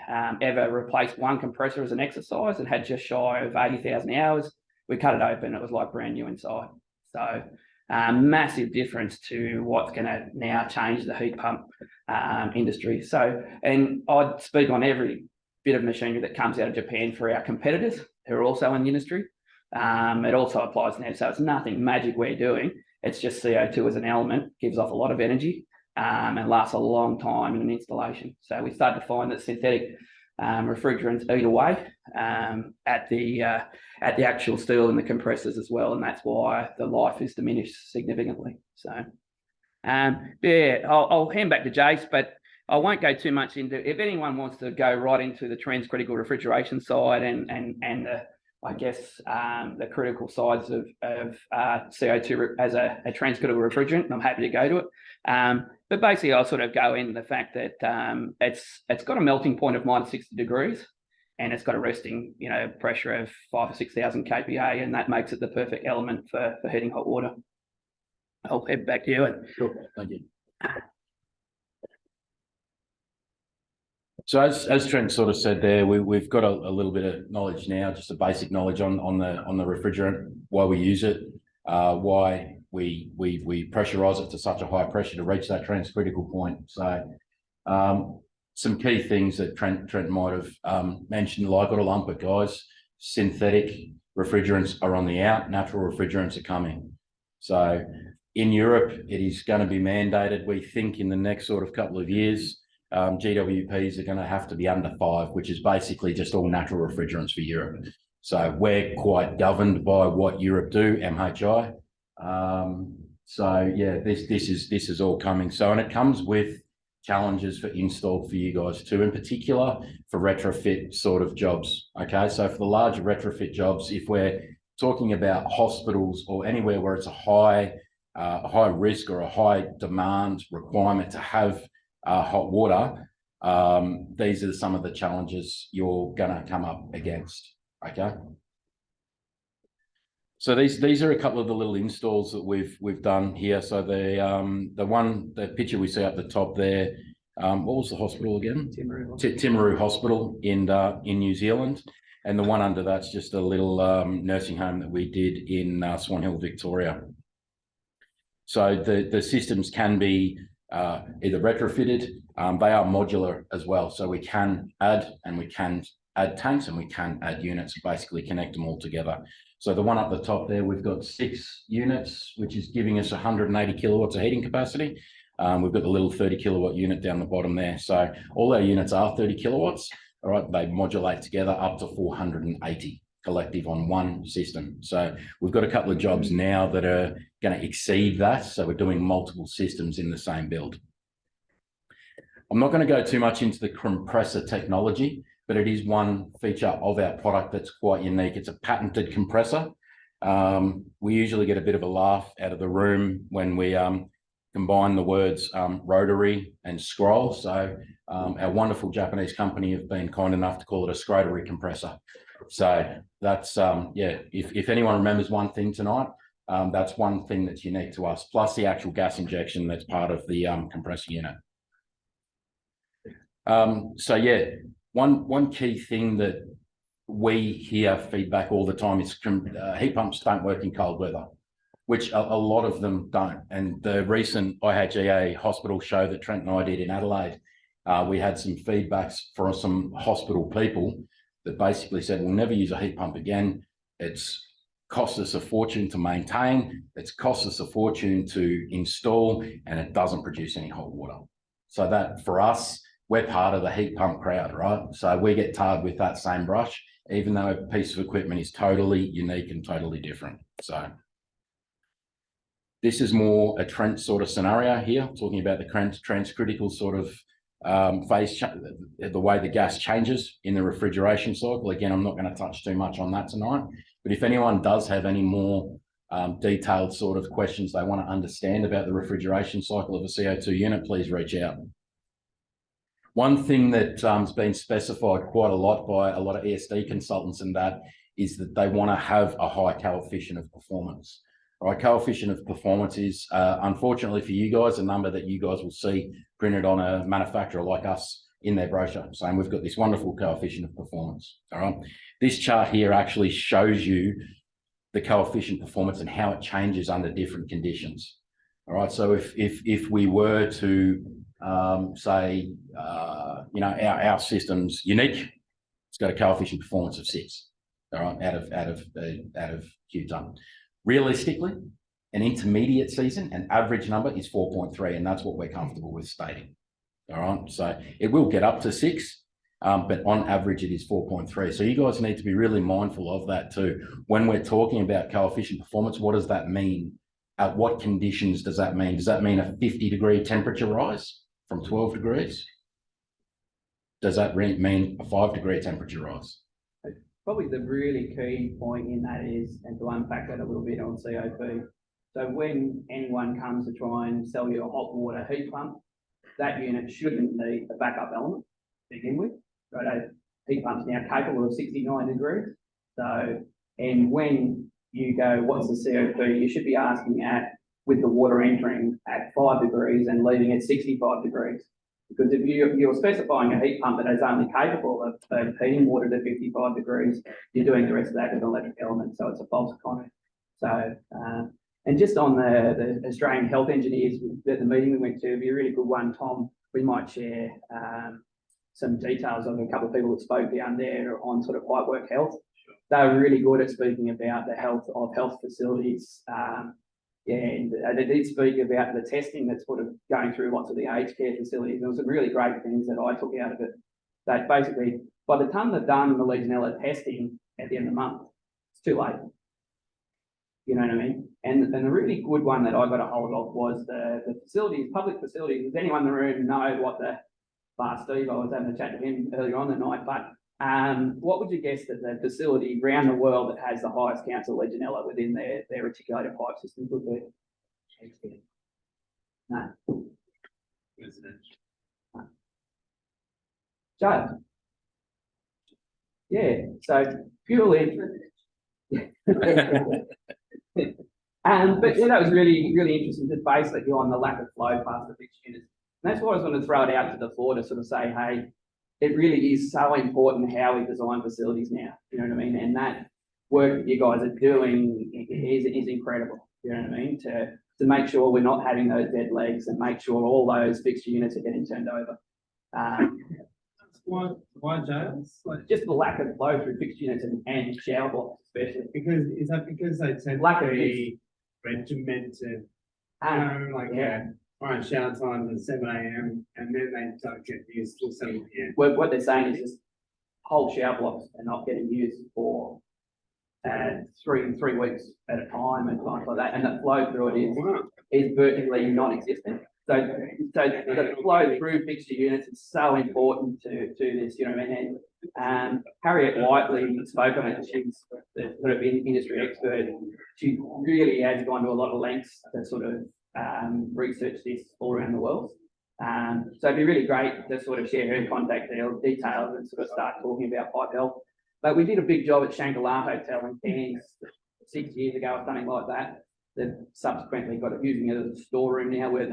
ever replaced one compressor as an exercise and had just shy of 80,000 hours. We cut it open, it was like brand new inside. So massive difference to what's going to now change the heat pump industry. So, and I'd speak on every bit of machinery that comes out of Japan for our competitors who are also in the industry. It also applies now. So it's nothing magic we're doing. It's just CO2 as an element, gives off a lot of energy and lasts a long time in an installation. So we started to find that synthetic refrigerants eat away at the actual steel in the compressors as well, and that's why the life is diminished significantly. So yeah, I'll hand back to Jace, but I won't go too much into. If anyone wants to go right into the transcritical refrigeration side and I guess the critical sides of CO2 as a transcritical refrigerant, I'm happy to go to it. But basically, I'll sort of go in the fact that it's got a melting point of minus 60 degrees, and it's got a resting pressure of 5,000 or 6,000 kPa, and that makes it the perfect element for heating hot water. I'll head back to you. Sure, thank you. So as Trent sort of said there, we've got a little bit of knowledge now, just a basic knowledge on the refrigerant, why we use it, why we pressurize it to such a high pressure to reach that transcritical point. So some key things that Trent might have mentioned, like, got to lump it, guys. Synthetic refrigerants are on the out, natural refrigerants are coming. So in Europe, it is going to be mandated, we think, in the next sort of couple of years. GWPs are going to have to be under 5, which is basically just all natural refrigerants for Europe. So we're quite governed by what Europe do, MHI. So yeah, this is all coming. So, and it comes with challenges for install for you guys too, in particular for retrofit sort of jobs. Okay, so for the larger retrofit jobs, if we're talking about hospitals or anywhere where it's a high risk or a high demand requirement to have hot water, these are some of the challenges you're going to come up against. Okay. So these are a couple of the little installs that we've done here. So the picture we see up the top there, what was the hospital again? Timaru Hospital in New Zealand, and the one under that's just a little nursing home that we did in Swan Hill, Victoria. So the systems can be either retrofitted. They are modular as well, so we can add tanks and we can add units and basically connect them all together. So the one up the top there, we've got 6 units, which is giving us 180 kilowatts of heating capacity. We've got the little 30 kilowatt unit down the bottom there. So all our units are 30 kilowatts. All right, they modulate together up to 480 collective on one system. So we've got a couple of jobs now that are going to exceed that. So we're doing multiple systems in the same build. I'm not going to go too much into the compressor technology, but it is one feature of our product that's quite unique. It's a patented compressor. We usually get a bit of a laugh out of the room when we combine the words rotary and scroll. So our wonderful Japanese company have been kind enough to call it a scrotary compressor. So that's, yeah, if anyone remembers one thing tonight, that's one thing that's unique to us, plus the actual gas injection that's part of the compressor unit. So yeah, one key thing that we hear feedback all the time is heat pumps don't work in cold weather, which a lot of them don't. And the recent HCAA hospital show that Trent and I did in Adelaide, we had some feedbacks from some hospital people that basically said, we'll never use a heat pump again. It's cost us a fortune to maintain. It's cost us a fortune to install, and it doesn't produce any hot water. So that for us, we're part of the heat pump crowd, right? So we get tarred with that same brush, even though a piece of equipment is totally unique and totally different. So this is more a Trent sort of scenario here, talking about the transcritical sort of phase, the way the gas changes in the refrigeration cycle. Again, I'm not going to touch too much on that tonight, but if anyone does have any more detailed sort of questions they want to understand about the refrigeration cycle of a CO2 unit, please reach out. One thing that has been specified quite a lot by a lot of ESD consultants and that is that they want to have a high coefficient of performance. All right, coefficient of performance is, unfortunately for you guys, a number that you guys will see printed on a manufacturer like us in their brochure, saying we've got this wonderful coefficient of performance. All right, this chart here actually shows you the coefficient performance and how it changes under different conditions. All right, so if we were to say, you know, our system's unique, it's got a coefficient performance of 6, all right, out of Q-ton. Realistically, an intermediate season, an average number is 4.3, and that's what we're comfortable with stating. All right, so it will get up to 6, but on average it is 4.3. So you guys need to be really mindful of that too. When we're talking about coefficient performance, what does that mean? At what conditions does that mean? Does that mean a 50-degree temperature rise from 12 degrees? Does that mean a 5-degree temperature rise? Probably the really key point in that is, and to unpack that a little bit on COP, so when anyone comes to try and sell you a hot water heat pump, that unit shouldn't need a backup element to begin with. Right? Heat pump's now capable of 69 degrees. So, and when you go, what's the COP, you should be asking at, with the water entering at 5 degrees and leaving at 65 degrees. Because if you're specifying a heat pump that is only capable of heating water to 55 degrees, you're doing the rest of that with an electric element, so it's a false economy. So, and just on the Australian health engineers, the meeting we went to, it'd be a really good one, Tom. We might share some details of a couple of people that spoke down there on sort of pipework health. They were really good at speaking about the health of health facilities. And they did speak about the testing that's sort of going through lots of the aged care facilities. There were some really great things that I took out of it. That basically, by the time they've done the Legionella testing at the end of the month, it's too late. You know what I mean? And the really good one that I got a hold of was the facilities, public facilities. Does anyone in the room know what the Steve? I was having a chat to him earlier on the night, but what would you guess that the facility around the world that has the highest counts of Legionella within their reticulated pipe systems would be? No. Joe. Yeah, so purely. But yeah, that was really, really interesting, just basically on the lack of flow past the fixed units. And that's why I was going to throw it out to the floor to sort of say, hey, it really is so important how we design facilities now. You know what I mean? And that work that you guys are doing is incredible. You know what I mean? To make sure we're not having those dead legs and make sure all those fixed units are getting turned over. Why, Joe? Just the lack of flow through fixed units and shower blocks, especially. Is that because they tend Lack to of be regimented? All right, shower time is 7 a.m. and then they don't get used till 7 p.m. What they're saying is just whole shower blocks are not getting used for 3 weeks at a time and times like that, and the flow through it is virtually non-existent. So the flow through fixture units is so important to this, you know what I mean? And Harriet Whiteley spoke on it. She's the sort of industry expert. She really has gone to a lot of lengths to sort of research this all around the world. So it'd be really great to sort of share her contact details and sort of start talking about pipe health. But we did a big job at Shangri-La Hotel in Cairns 6 years ago or something like that. They've subsequently got it using it as a storeroom now where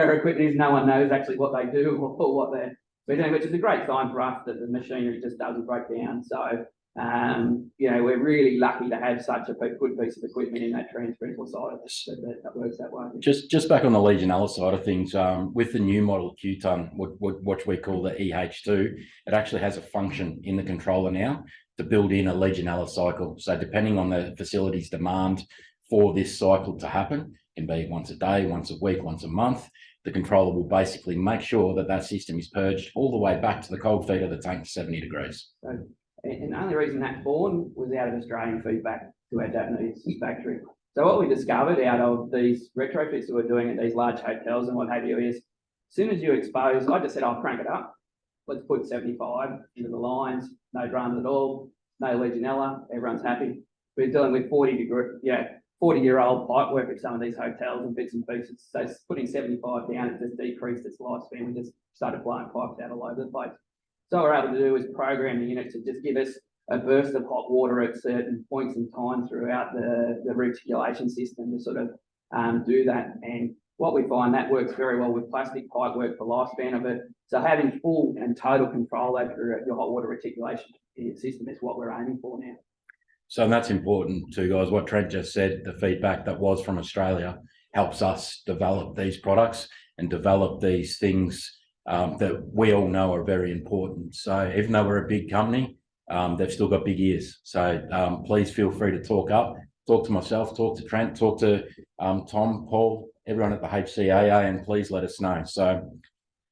our equipment is, no one knows actually what they do or what they're doing, which is a great sign for us that the machinery just doesn't break down. So, you know, we're really lucky to have such a good piece of equipment in that transprental side of this that works that way. Just back on the Legionella side of things, with the new model Q-Ton, what we call the EH2, it actually has a function in the controller now to build in a Legionella cycle. So depending on the facility's demand for this cycle to happen, it can be once a day, once a week, once a month, the controller will basically make sure that that system is purged all the way back to the cold feed of the tank to 70 degrees. So, and the only reason that's born was out of Australian feedback to our Japanese factory. So what we discovered out of these retrofits that we're doing at these large hotels and what have you is, as soon as you expose, I just said, I'll crank it up. Let's put 75 into the lines, no drums at all, no Legionella, everyone's happy. We're dealing with 40-year-old pipe work at some of these hotels and bits and pieces. So putting 75 down, it just decreased its lifespan. We just started blowing pipes out all over the place. So what we're able to do is program the unit to just give us a burst of hot water at certain points in time throughout the reticulation system to sort of do that. And what we find that works very well with plastic pipe work for lifespan of it. So having full and total control over your hot water reticulation system is what we're aiming for now. So that's important too, guys. What Trent just said, the feedback that was from Australia helps us develop these products and develop these things that we all know are very important. So even though we're a big company, they've still got big ears. So please feel free to talk to myself, talk to Trent, talk to Tom, Paul, everyone at the HCAA, and please let us know. So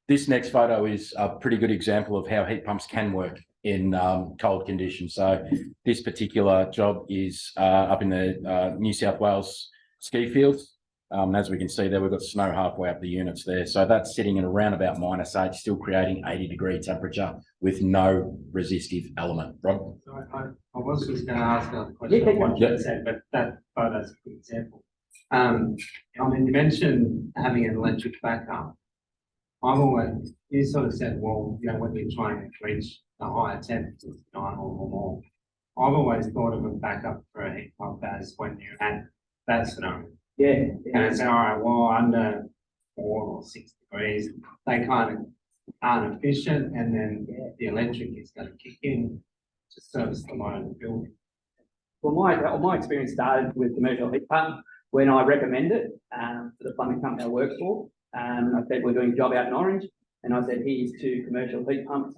this next photo is a pretty good example of how heat pumps can work in cold conditions. So this particular job is up in the New South Wales ski fields. As we can see there, we've got snow halfway up the units there. So that's sitting at around about -8, still creating 80-degree temperature with no resistive element. Rob? So I was just going to ask a question on what you said, but that photo's a good example. I mean, you mentioned having an electric backup. You sort of said, well, you know, when you're trying to reach a higher temperature, 9 or more, I've always thought of a backup for a heat pump as when you had that scenario. Yeah. And it's all right, well, under 4 or 6 degrees, they kind of aren't efficient, and then the electric is going to kick in to service the load of the building. Well, my experience started with commercial heat pump when I recommended it for the plumbing company I work for. I said, we're doing a job out in Orange, and I said, here's 2 commercial heat pumps,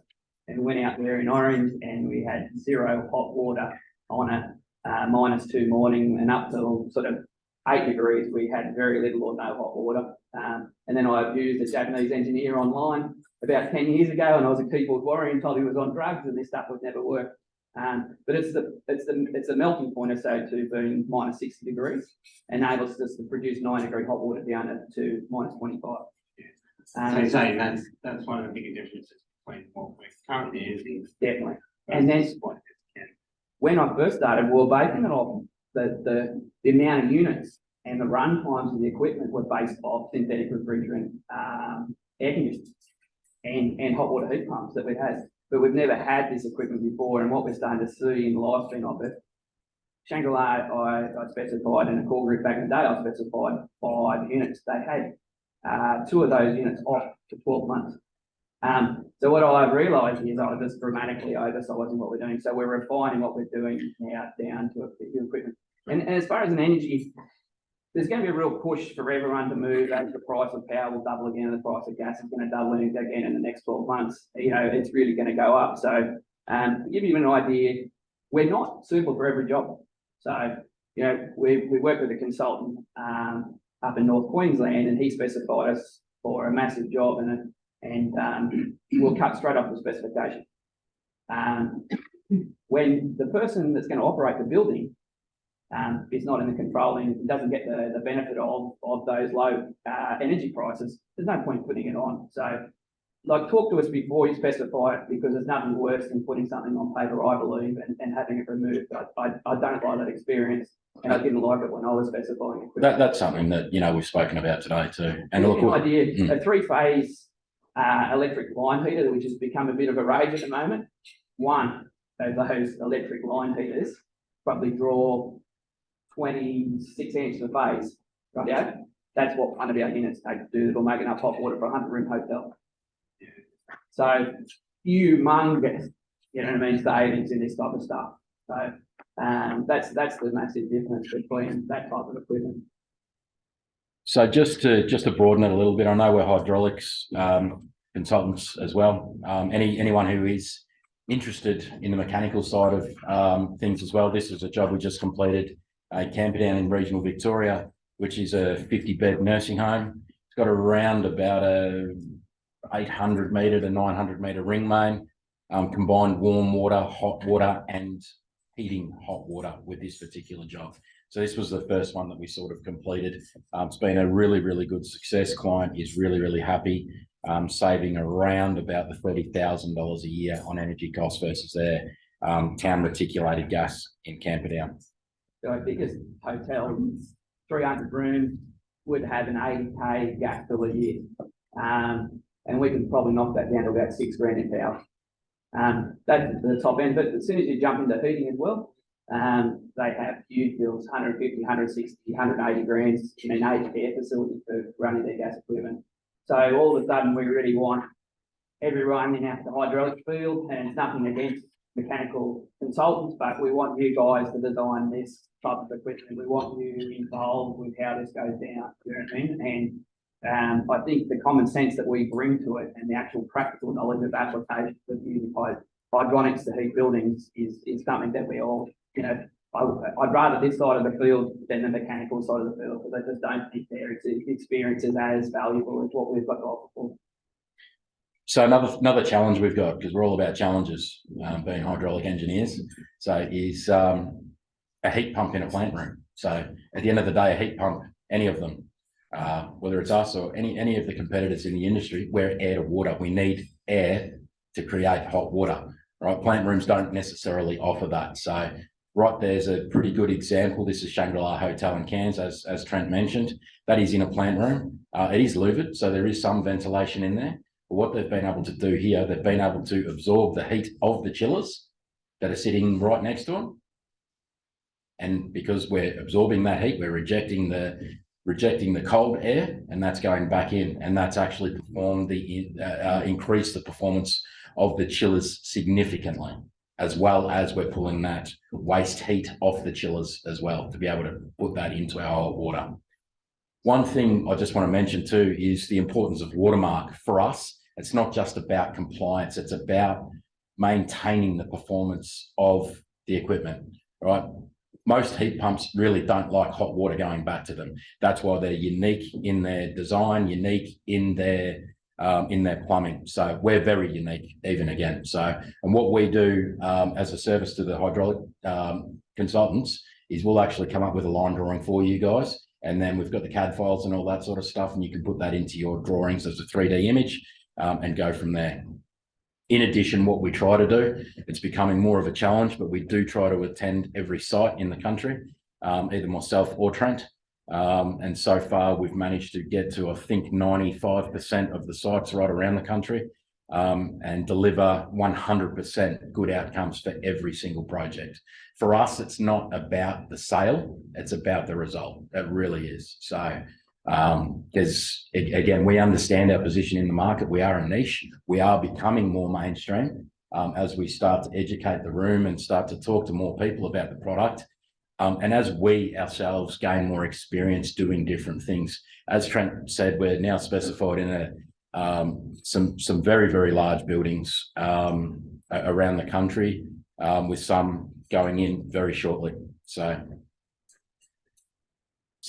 and went out there in Orange, and we had 0 hot water on it, -2 morning, and up till sort of 8 degrees, we had very little or no hot water. And then I abused a Japanese engineer online about 10 years ago, and I was a keyboard warrior and told he was on drugs and this stuff would never work. But it's the melting point of CO2 being minus 60 degrees enables us to produce 9-degree hot water down to minus 25. So you're saying that's one of the bigger differences between what we're currently using. Definitely. And then when I first started, we were basing it off the amount of units and the run times of the equipment were based off synthetic refrigerant air conditioners and hot water heat pumps that we had. But we've never had this equipment before, and what we're starting to see in the lifespan of it, Shangri-La, I specified in a call group back in the day, I specified 5 units. They had 2 of those units off for 12 months. So what I've realised is I was just dramatically oversizing what we're doing. So we're refining what we're doing now down to a few equipment. And as far as an energy, there's going to be a real push for everyone to move as the price of power will double again, and the price of gas is going to double again in the next 12 months. You know, it's really going to go up. So to give you an idea, we're not suitable for every job. So, you know, we work with a consultant up in North Queensland, and he specified us for a massive job, and we'll cut straight off the specification. When the person that's going to operate the building is not in the controlling, doesn't get the benefit of those low energy prices, there's no point putting it on. So, like, talk to us before you specify it, because there's nothing worse than putting something on paper, I believe, and having it removed. I don't like that experience, and I didn't like it when I was specifying it. That's something that, you know, we've spoken about today too. And look, an idea, a 3-phase electric line heater, which has become a bit of a rage at the moment. One of those electric line heaters probably draw 26 amps a phase. Right? Yeah, that's what one of our units take to do. It'll make enough hot water for a 100-room hotel. So humongous, you know what I mean, savings in this type of stuff. So that's the massive difference between that type of equipment. So just to broaden it a little bit, I know we're hydraulics consultants as well. Anyone who is interested in the mechanical side of things as well, this is a job we just completed, a Camperdown in regional Victoria, which is a 50-bed nursing home. It's got around about a 800 metre to 900 metre ring main, combined warm water, hot water, and heating hot water with this particular job. So this was the first one that we sort of completed. It's been a really, really good success. Client is really, really happy, saving around about the $30,000 a year on energy costs versus their town reticulated gas in Camperdown. So our biggest hotel, 300 rooms, would have an 80K gas bill a year. And we can probably knock that down to about $6 grand in power. That's the top end, but as soon as you jump into heating as well, they have huge bills, 150, 160, 180 grand in an aged care facility for running their gas equipment. So all of a sudden we really want everyone in the hydraulic field, and it's nothing against mechanical consultants, but we want you guys to design this type of equipment. We want you involved with how this goes down, you know what I mean? And I think the common sense that we bring to it and the actual practical knowledge of application of using hydronics to heat buildings is something that we all, you know, I'd rather this side of the field than the mechanical side of the field, because I just don't think their experience is as valuable as what we've got to offer for. So another challenge we've got, because we're all about challenges, being hydraulic engineers, so is a heat pump in a plant room. So at the end of the day, a heat pump, any of them, whether it's us or any of the competitors in the industry, we're air to water. We need air to create hot water, right? Plant rooms don't necessarily offer that. So right there's a pretty good example. This is Shangri-La Hotel in Cairns, as Trent mentioned. That is in a plant room. It is louvered, so there is some ventilation in there. But what they've been able to do here, they've been able to absorb the heat of the chillers that are sitting right next to them. And because we're absorbing that heat, we're rejecting the cold air, and that's going back in, and that's actually performed increased the performance of the chillers significantly, as well as we're pulling that waste heat off the chillers as well to be able to put that into our hot water. One thing I just want to mention too is the importance of watermark. For us, it's not just about compliance, it's about maintaining the performance of the equipment, right? Most heat pumps really don't like hot water going back to them. That's why they're unique in their design, unique in their in their plumbing. So we're very unique, even again. So, and what we do as a service to the hydraulic consultants is we'll actually come up with a line drawing for you guys. And then we've got the CAD files and all that sort of stuff, and you can put that into your drawings as a 3D image and go from there. In addition, what we try to do, it's becoming more of a challenge, but we do try to attend every site in the country, either myself or Trent. And so far, we've managed to get to, I think, 95% of the sites right around the country and deliver 100% good outcomes for every single project. For us, it's not about the sale, it's about the result. It really is. So again, we understand our position in the market. We are a niche. We are becoming more mainstream as we start to educate the room and start to talk to more people about the product. And as we ourselves gain more experience doing different things, as Trent said, we're now specified in some very, very large buildings around the country, with some going in very shortly. So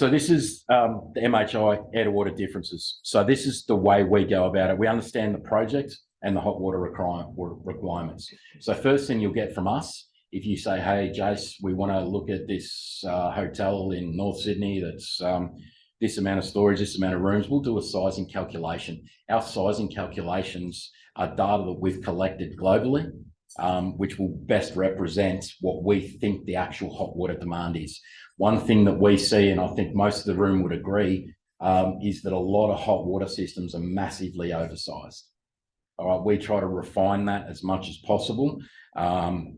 this is the MHI air to water differences. So this is the way we go about it. We understand the project and the hot water requirements. So first thing you'll get from us, if you say, hey, Jace, we want to look at this hotel in North Sydney that's this amount of storage, this amount of rooms, we'll do a sizing calculation. Our sizing calculations are data that we've collected globally, which will best represent what we think the actual hot water demand is. One thing that we see, and I think most of the room would agree, is that a lot of hot water systems are massively oversized. All right, we try to refine that as much as possible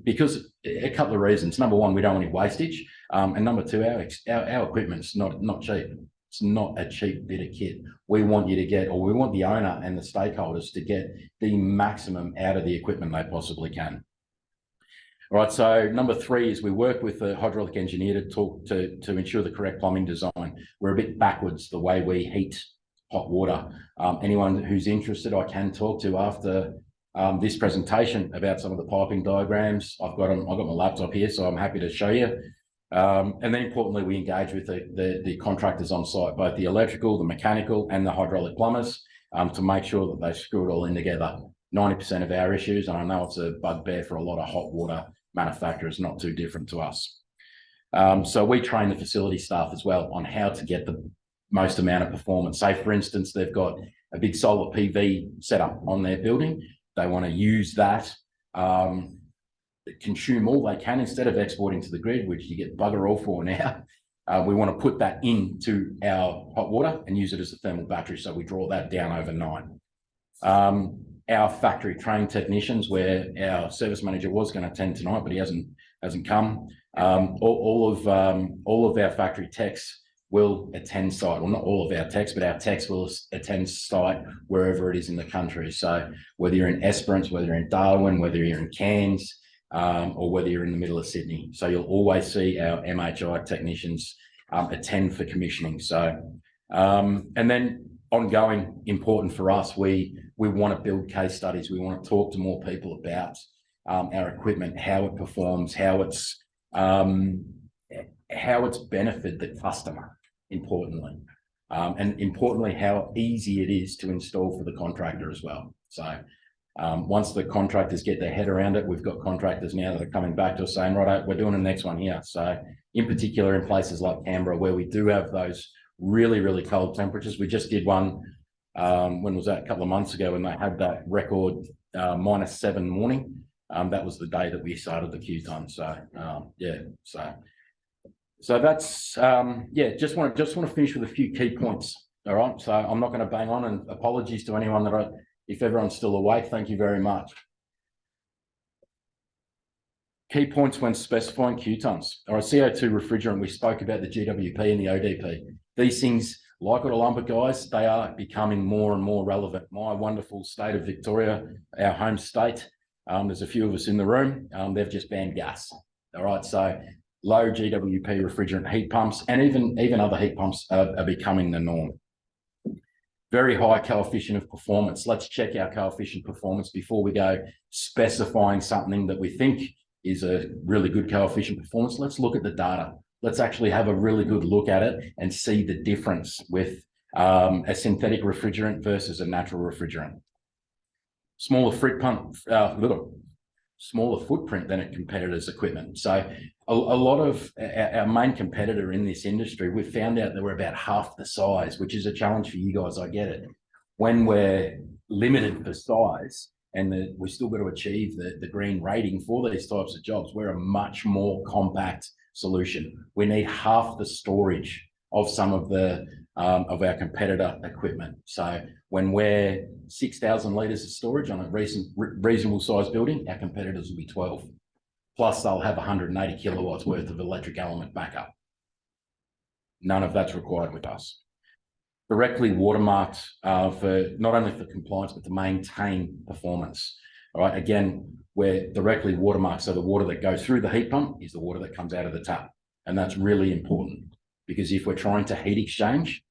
because a couple of reasons. Number one, we don't want any wastage. And number two, our equipment's not cheap. It's not a cheap bit of kit. We want you to get, or we want the owner and the stakeholders to get the maximum out of the equipment they possibly can. All right, so number three is we work with the hydraulic engineer to ensure the correct plumbing design. We're a bit backwards the way we heat hot water. Anyone who's interested, I can talk to after this presentation about some of the piping diagrams. I've got my laptop here, so I'm happy to show you. And then importantly, we engage with the contractors on site, both the electrical, the mechanical, and the hydraulic plumbers to make sure that they screw it all in together. 90% of our issues, and I know it's a bugbear for a lot of hot water manufacturers, not too different to us. So we train the facility staff as well on how to get the most amount of performance. Say, for instance, they've got a big solar PV setup on their building. They want to use that, consume all they can instead of exporting to the grid, which you get bugger all for now. We want to put that into our hot water and use it as a thermal battery. So we draw that down overnight. Our factory trained technicians, where our service manager was going to attend tonight, but he hasn't come. All of our factory techs will attend site. Well, not all of our techs, but our techs will attend site wherever it is in the country. So whether you're in Esperance, whether you're in Darwin, whether you're in Cairns, or whether you're in the middle of Sydney. So you'll always see our MHI technicians attend for commissioning. So, and then ongoing, important for us, we want to build case studies. We want to talk to more people about our equipment, how it performs, how it's benefited the customer, importantly. And importantly, how easy it is to install for the contractor as well. So once the contractors get their head around it, we've got contractors now that are coming back to us saying, right, we're doing the next one here. So in particular, in places like Canberra, where we do have those really, really cold temperatures. We just did one, when was that? A couple of months ago, when they had that record -7 morning. That was the day that we started the Q ton. So yeah, so that's yeah. Just want to finish with a few key points. All right. So I'm not going to bang on, and apologies to anyone that if everyone's still awake, thank you very much. Key points when specifying Q tons. All right, CO2 refrigerant. We spoke about the GWP and the ODP. These things, like what Olympia guys, they are becoming more and more relevant. My wonderful state of Victoria, our home state, there's a few of us in the room, they've just banned gas. All right, so low GWP refrigerant heat pumps and even other heat pumps are becoming the norm. Very high coefficient of performance. Let's check our coefficient performance before we go specifying something that we think is a really good coefficient performance. Let's look at the data. Let's actually have a really good look at it and see the difference with a synthetic refrigerant versus a natural refrigerant. Smaller smaller footprint than a competitor's equipment. So a lot of our main competitor in this industry, we've found out that we're about half the size, which is a challenge for you guys. I get it. When we're limited for size and we still got to achieve the green rating for these types of jobs, we're a much more compact solution. We need half the storage of some of of our competitor equipment. So when we're 6,000 litres of storage on a reasonable size building, our competitors will be 12. Plus they'll have 180 kilowatts worth of electric element backup. None of that's required with us. Directly watermarked for not only for compliance, but to maintain performance. All right, again, we're directly watermarked. So the water that goes through the heat pump is the water that comes out of the tap. And that's really important because if we're trying to heat exchange,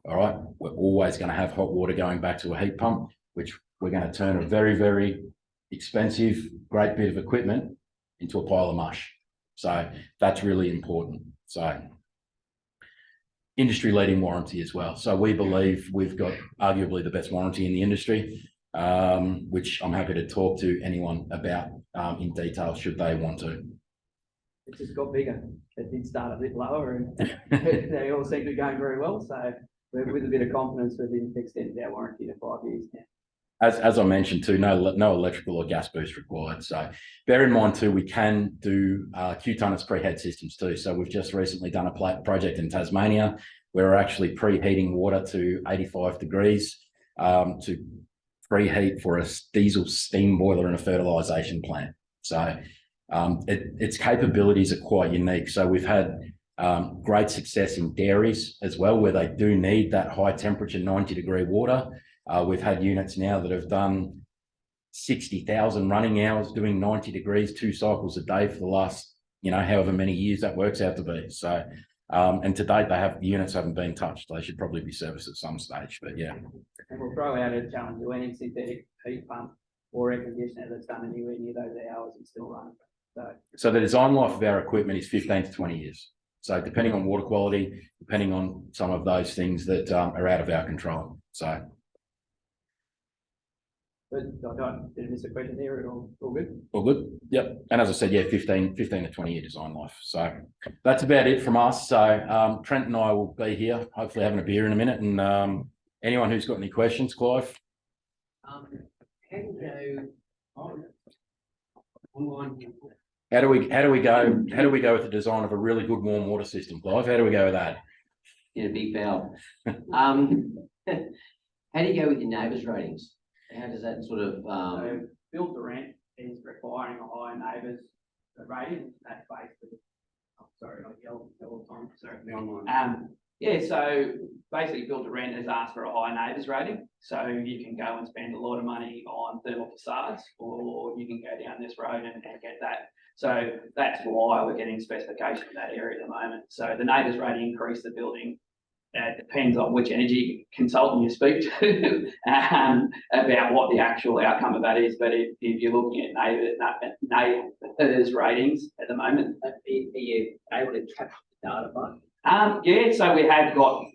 all right, we're always going to have hot water going back to a heat pump, which we're going to turn a very, very expensive, great bit of equipment into a pile of mush. So that's really important. So industry leading warranty as well. So we believe we've got arguably the best warranty in the industry, which I'm happy to talk to anyone about in detail should they want to. It just got bigger. It did start a bit lower and they all seem to be going very well. So with a bit of confidence, we've extended our warranty to 5 years now. As I mentioned too, no electrical or gas boost required. So bear in mind too, we can do Q-tunnels preheat systems too. So we've just recently done a project in Tasmania where we're actually preheating water to 85 degrees to preheat for a diesel steam boiler in a fertilisation plant. So its capabilities are quite unique. So we've had great success in dairies as well, where they do need that high temperature 90-degree water. We've had units now that have done 60,000 running hours doing 90 degrees, 2 cycles a day for the last, however many years that works out to be. So, and to date, the units haven't been touched. They should probably be serviced at some stage, but yeah. And we'll throw out a challenge to any synthetic heat pump or air conditioner that's done anywhere near those hours and still running. So the design life of our equipment is 15 to 20 years. So depending on water quality, depending on some of those things that are out of our control. So. But did I miss a question there? All good? All good. Yep. And as I said, yeah, 15 to 20 year design life. So that's about it from us. So Trent and I will be here, hopefully having a beer in a minute. And anyone who's got any questions, Clive? How do we go with the design of a really good warm water system, Clive? How do we go with that? In a big valve. How do you go with your neighbours' ratings? How does that sort of so build to rent is requiring a high neighbours rating. That's basically sorry, I yell all the time. Sorry. Yeah, so basically build to rent has asked for a high neighbours rating. So you can go and spend a lot of money on thermal facades, or you can go down this road and get that. So that's why we're getting specification in that area at the moment. So the neighbours rating increase the building. It depends on which energy consultant you speak to about what the actual outcome of that is. But if you're looking at neighbours ratings at the moment, are you able to capture the data back? Yeah, so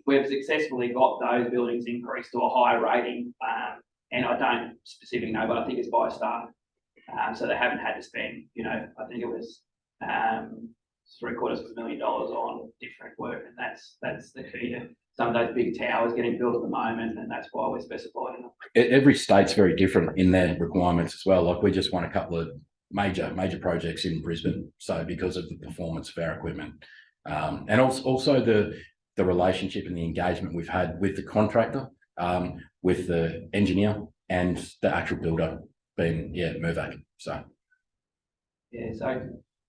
we've successfully got those buildings increased to a higher rating, and I don't specifically know, but I think it's by staff. So they haven't had to spend, I think it was $750,000 on different work, and that's the key to some of those big towers getting built at the moment, and that's why we're specifying them. Every state's very different in their requirements as well. Like we just won a couple of major projects in Brisbane, so because of the performance of our equipment, and also the relationship and the engagement we've had with the contractor, with the engineer, and the actual builder being Mirvac. So yeah, so.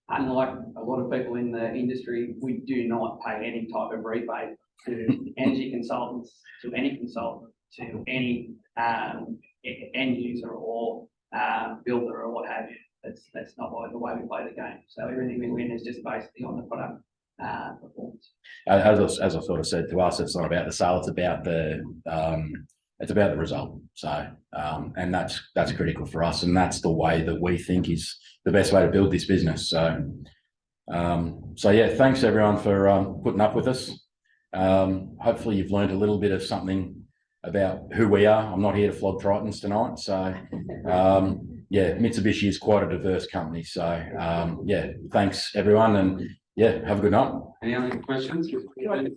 Unlike a lot of people in the industry, we do not pay any type of rebate to energy consultants, to any consultant, to any end user or builder or what have you. That's not the way we play the game. So everything we win is just basically on the product performance. As I sort of said, to us, it's not about the sale; it's about the result. So and that's critical for us, and that's the way that we think is the best way to build this business. So yeah, thanks everyone for putting up with us. Hopefully you've learned a little bit of something about who we are. I'm not here to flog Tritons tonight. So, yeah, Mitsubishi is quite a diverse company. So, yeah, thanks everyone. And yeah, have a good night. Any other questions? I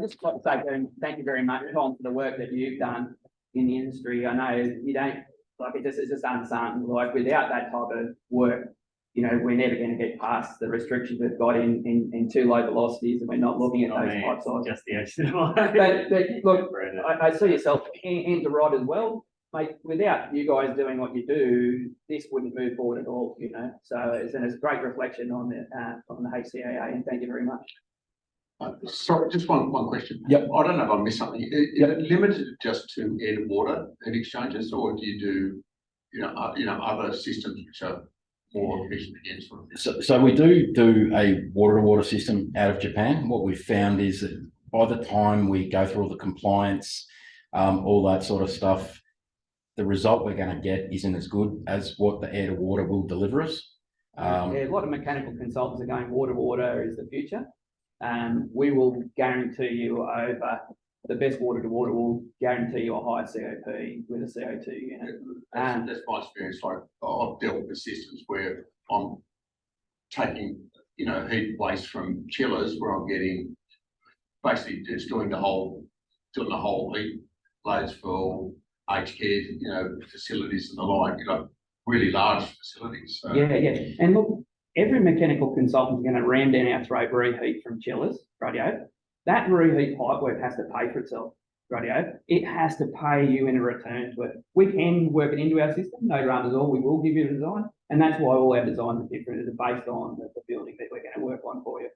just like to say thank you very much, Tom, for the work that you've done in the industry. I know you don't like it's just unsung. Like without that type of work, you know, we're never going to get past the restrictions we've got in too low velocities, and we're not looking at those types of. Just the HCAA. But look, I see yourself and to Rod as well. Mate, without you guys doing what you do, this wouldn't move forward at all, you know. So it's a great reflection on the HCAA, and thank you very much. Sorry, just one question. Yep. I don't know if I missed something. Is it limited just to air to water heat exchangers, or do you do, other systems which are more efficient against sort of? So we do a water-to-water system out of Japan. What we've found is that by the time we go through all the compliance, all that sort of stuff, the result we're going to get isn't as good as what the air to water will deliver us. Yeah, a lot of mechanical consultants are going water to water is the future. We will guarantee you over the best water to water will guarantee you a higher COP with a CO2 unit. That's my experience. Like I've dealt with systems where I'm taking, heat waste from chillers where I'm getting basically just doing the whole heat loads for aged care, facilities and the like, really large facilities. So. Yeah. And look, every mechanical consultant is going to ram down our throat reheat from chillers, radio. That reheat pipe work has to pay for itself, radio. It has to pay you in a return to it. We can work it into our system, no dramas at all. We will give you a design, and that's why all our designs are different. It's based on the building that we're going to work on for you.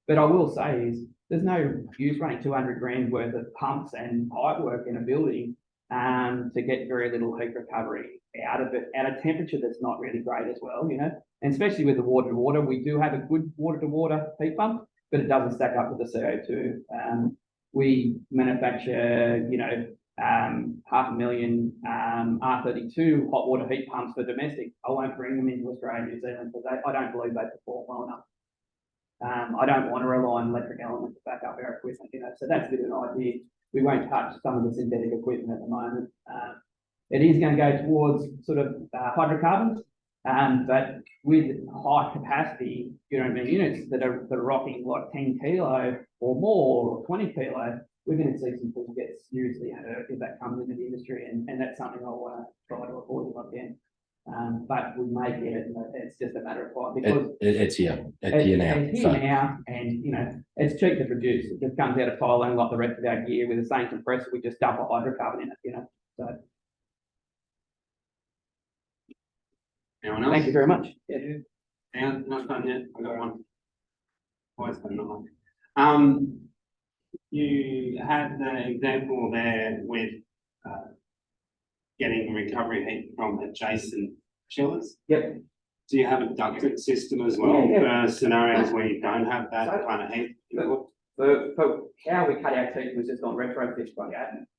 But I will say is there's no use running 200 grand worth of pumps and pipe work in a building to get very little heat recovery out of it at a temperature that's not really great as well, and especially with the water to water, we do have a good water to water heat pump, but it doesn't stack up with the CO2. We manufacture, 500,000 R32 hot water heat pumps for domestic. I won't bring them into Australia and New Zealand because I don't believe they perform well enough. I don't want to rely on electric elements to back up our equipment, so that's a bit of an idea. We won't touch some of the synthetic equipment at the moment. It is going to go towards sort of hydrocarbons, but with high capacity, units that are rocking like 10 kilo or more, or 20 kilo, we're going to see some people get seriously hurt if that comes into the industry, and that's something I'll want to try to avoid if I can. But we may get it, it's just a matter of time because it's here. It's here now. It's here now, and it's cheap to produce. It just comes out of Thailand like the rest of our gear with the same compressor. We just dump a hydrocarbon in it, So anyone else? thank you very much. Yeah. And not done yet. I got one. Always been on. You had the example there with getting recovery heat from adjacent chillers. Yep. Do you have a ducted system as well for scenarios where you don't have that kind of heat? For how we cut our teeth was just on retrofit,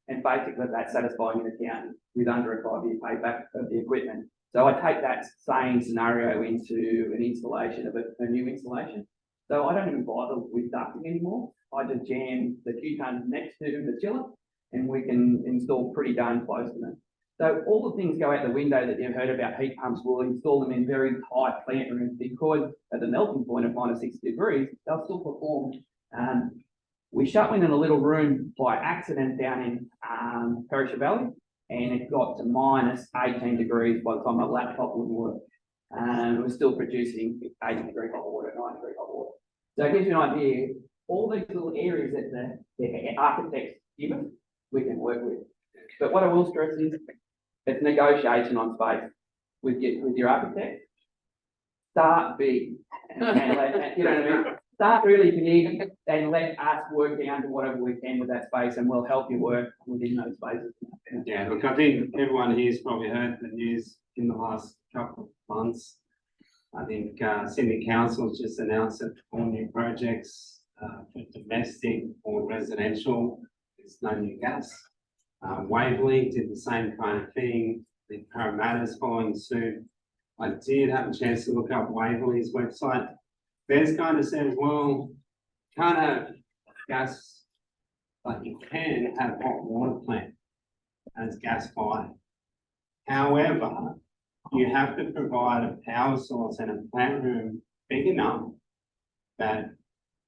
and basically that's satisfying an account with under a 5-year payback of the equipment. So I take that same scenario into an installation of a new installation. So I don't even bother with ducting anymore. I just jam the Q-tons next to the chiller, and we can install pretty darn close to them. So all the things go out the window that you've heard about heat pumps. We'll install them in very tight plant rooms because at the melting point of -60 degrees, they'll still perform. We shut one in a little room by accident down in Perisher Valley, and it got to -18 degrees by the time my laptop wouldn't work. We're still producing 80-degree hot water, 90-degree hot water. So it gives you an idea, all these little areas that the architects give us, we can work with. But what I will stress is, it's negotiation on space with your architect. Start big, and let, Start really big, and let us work down to whatever we can with that space, and we'll help you work within those spaces. Yeah, look, I think everyone here's probably heard the news in the last couple of months. I think Sydney Council's just announced that 4 new projects for domestic or residential. There's no new gas. Waverley did the same kind of thing. The Parramatta's following suit. I did have a chance to look up Waverley's website. Bez kind of says, well, can't have gas, but you can have hot water plant as gas fired. However, you have to provide a power source and a plant room big enough that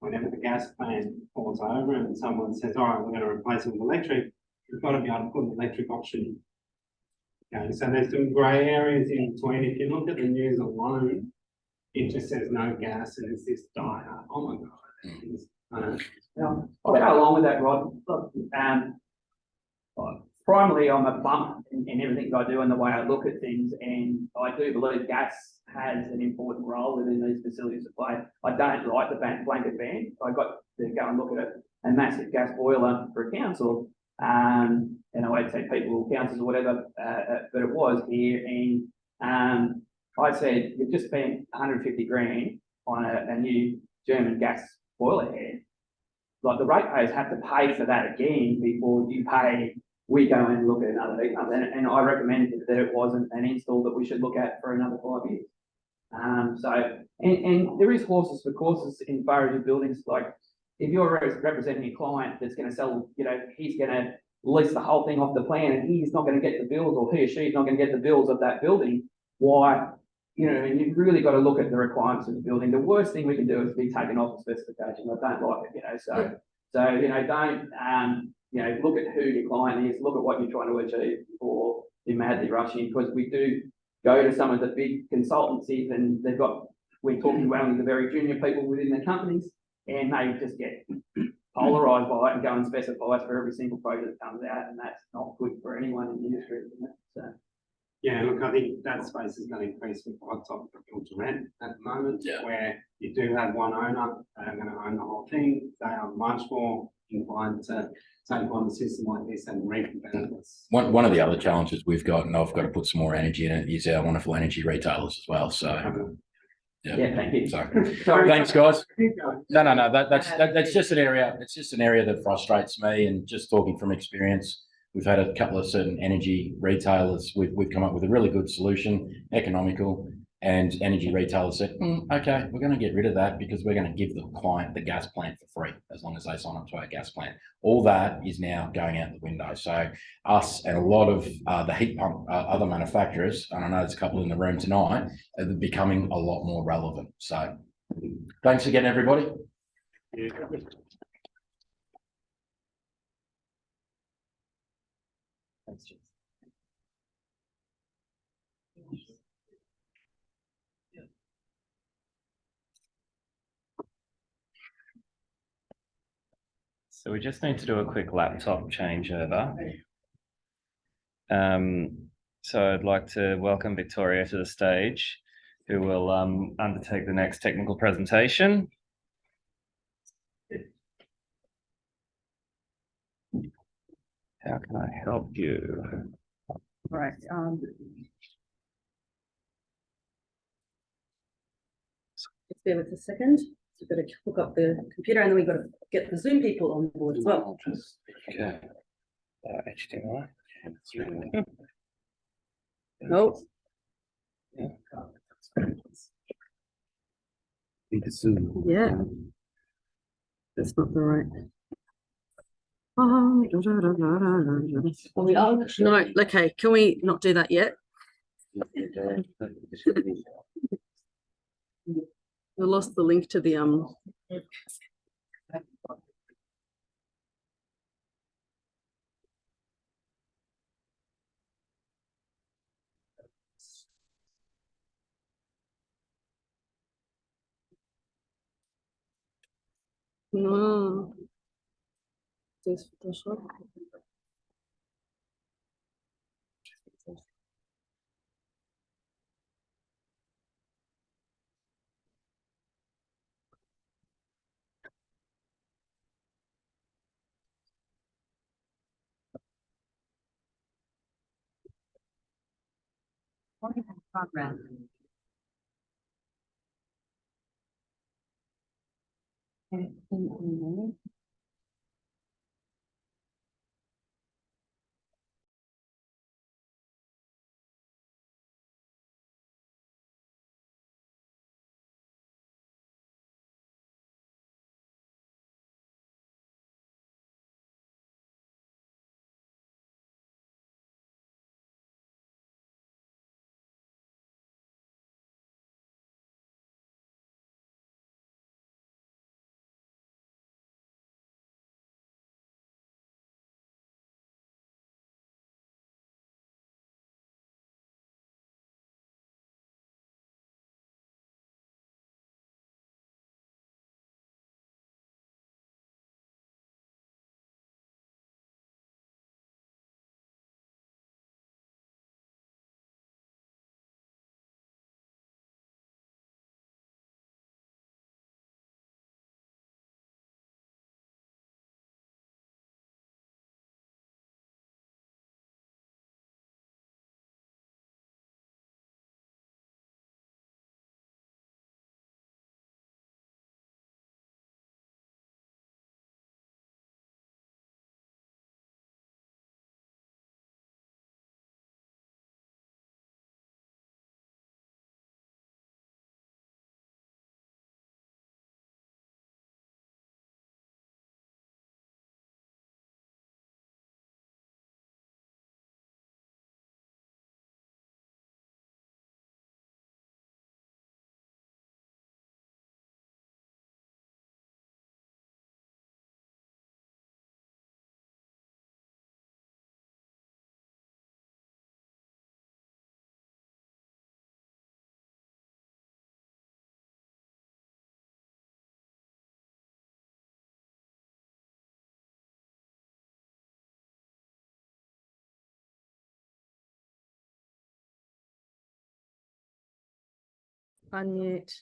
whenever the gas plant falls over and someone says, all right, we're going to replace it with electric, you've got to be able to put an electric option in. Okay, so there's some grey areas in between. If you look at the news alone, it just says no gas and it's this dire. Oh my God. I'll go along with that, Rod. Look, primarily, I'm a plumber in everything I do and the way I look at things, and I do believe gas has an important role within these facilities to play. I don't like the blanket ban. I got to go and look at a massive gas boiler for a council, and I won't say people, councils or whatever, but it was here, and I said, you've just spent 150 grand on a new German gas boiler head. Like the ratepayers have to pay for that again before you pay. We go and look at another heat pump, and I recommended that it wasn't an install that we should look at for another 5 years. And there is horses for courses in far as your buildings. Like if you're representing a client that's going to sell, he's going to lease the whole thing off the plan, and he's not going to get the bills, or he or she is not going to get the bills of that building. Why? And you've really got to look at the requirements of the building. The worst thing we can do is be taken off the specification. I don't like it, So don't look at who your client is, look at what you're trying to achieve before you're madly rushing, because we do go to some of the big consultancies and we're talking to only the very junior people within the companies, and they just get polarized by it and go and specify for every single project that comes out, and that's not good for anyone in the industry, isn't it? So. Yeah, look, I think that space is going to increase with what's on build to rent at the moment, where you do have one owner, they're going to own the whole thing. They are much more inclined to take on a system like this and reap the benefits. One of the other challenges we've got, and I've got to put some more energy in it, is our wonderful energy retailers as well. So, yeah, thank you. So, thanks, guys. No. That's just an area. It's just an area that frustrates me, and just talking from experience. We've had a couple of certain energy retailers. We've come up with a really good solution, economical, and energy retailers said, okay, we're going to get rid of that because we're going to give the client the gas plant for free as long as they sign up to our gas plant. All that is now going out the window. So us and a lot of the heat pump other manufacturers, and I know there's a couple in the room tonight, are becoming a lot more relevant. So thanks again, everybody. Yeah. Thanks, Jess. So we just need to do a quick laptop changeover. So I'd like to welcome Victoria to the stage, who will undertake the next technical presentation. How can I help you? Right. Just bear with us a second. We've got to hook up the computer, and then we've got to get the Zoom people on board as well. Okay. HDMI. No. Yeah. That's not the right. No, okay, can we not do that yet? We lost the link to the no. This Photoshop. Progress. Unmute.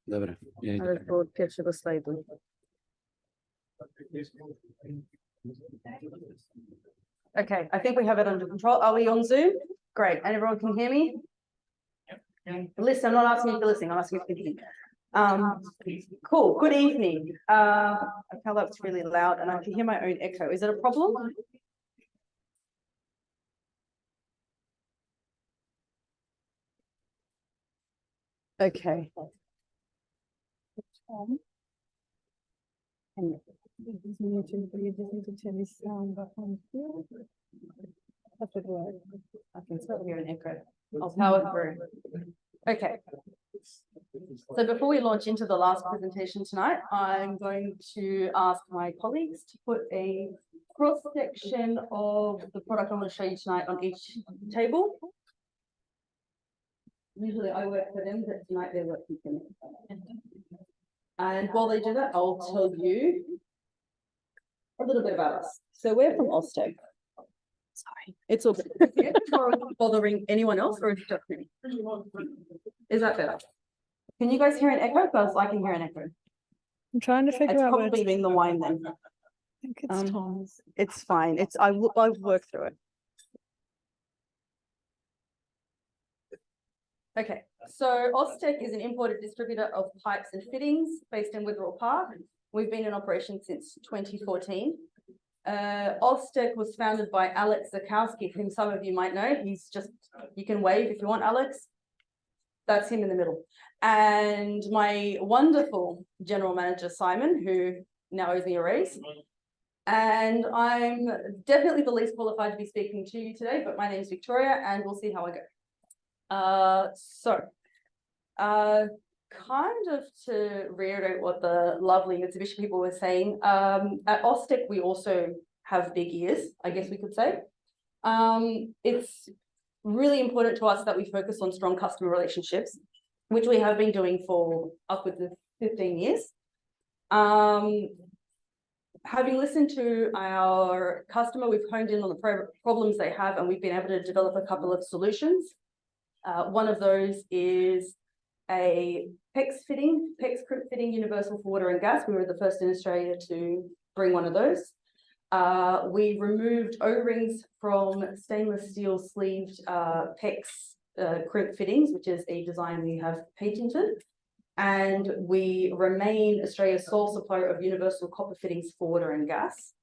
Dobra. Ja idę. Ale było od pierwszego slajdu. Okay, I think we have it under control. Are we on Zoom? Great, and everyone can hear me? Listen, I'm not asking you for listening, I'm asking you for thinking. Cool, good evening. I feel that's really loud and I can hear my own echo. Is it a problem? Okay. That would work. I can still hear an echo. I'll power through. Okay. So before we launch into the last presentation tonight, I'm going to ask my colleagues to put a cross section of the product I'm going to show you tonight on each table. Usually I work for them, but tonight they're working for me. And while they do that, I'll tell you a little bit about us. So we're from Ostec. Sorry, it's all good. Bothering anyone else, or is it just me? Is that better? Can you guys hear an echo? Because I can hear an echo. I'm trying to figure It's out where probably being the wine then. I think it's Tom's. It's fine. I've worked through it. Okay, so Ostec is an imported distributor of pipes and fittings based in Witherell Park. We've been in operation since 2014. Ostec was founded by Alex Zakowski, whom some of you might know. He's just, you can wave if you want, Alex. That's him in the middle. And my wonderful general manager, Simon, who now owes me a raise. And I'm definitely the least qualified to be speaking to you today, but my name is Victoria and we'll see how I go. Kind of to reiterate what the lovely Mitsubishi people were saying, at Ostec, we also have big ears, I guess we could say. It's really important to us that we focus on strong customer relationships, which we have been doing for upwards of 15 years. Having listened to our customer, we've honed in on the problems they have, and we've been able to develop a couple of solutions. One of those is a PEX crimp fitting universal for water and gas. We were the first in Australia to bring one of those. We removed O-rings from stainless steel sleeved PEX crimp fittings, which is a design we have patented. And we remain Australia's sole supplier of universal copper fittings for water and gas.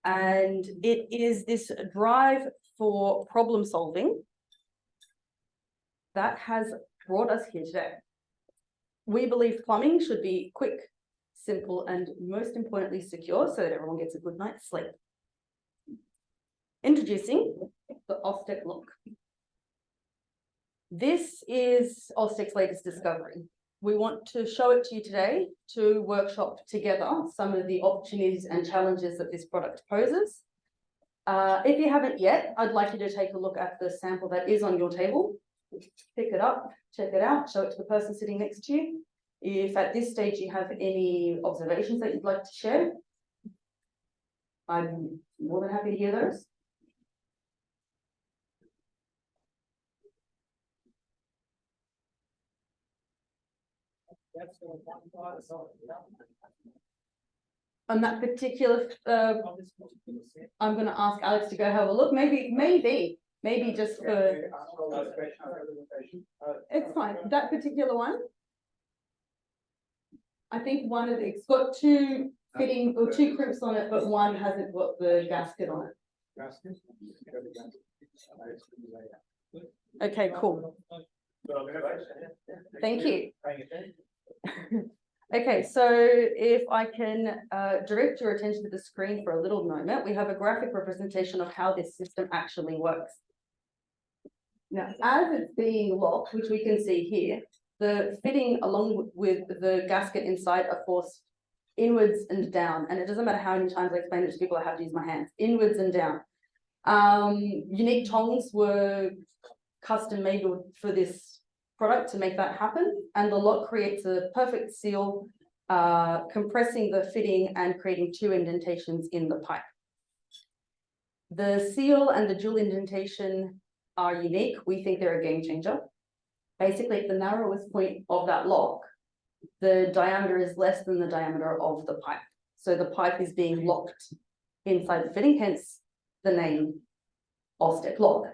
And it is this drive for problem solving that has brought us here today. We believe plumbing should be quick, simple, and most importantly, secure so that everyone gets a good night's sleep. Introducing the Ostec look. This is Ostec's latest discovery. We want to show it to you today to workshop together some of the opportunities and challenges that this product poses. If you haven't yet, I'd like you to take a look at the sample that is on your table. Pick it up, check it out, show it to the person sitting next to you. If at this stage you have any observations that you'd like to share, I'm more than happy to hear those. On that particular, I'm going to ask Alex to go have a look. Maybe just for. It's fine. That particular one. I think one of it's got two fitting or two crimps on it, but one hasn't got the gasket on it. Okay, cool. Thank you. Okay, so if I can direct your attention to the screen for a little moment, we have a graphic representation of how this system actually works. Now, as it's being locked, which we can see here, the fitting along with the gasket inside are forced inwards and down. And it doesn't matter how many times I explain it to people, I have to use my hands, inwards and down. Unique tongs were custom made for this product to make that happen. And the lock creates a perfect seal, compressing the fitting and creating two indentations in the pipe. The seal and the dual indentation are unique. We think they're a game changer. basically at the narrowest point of that lock, the diameter is less than the diameter of the pipe. So the pipe is being locked inside the fitting, hence the name Allstep lock.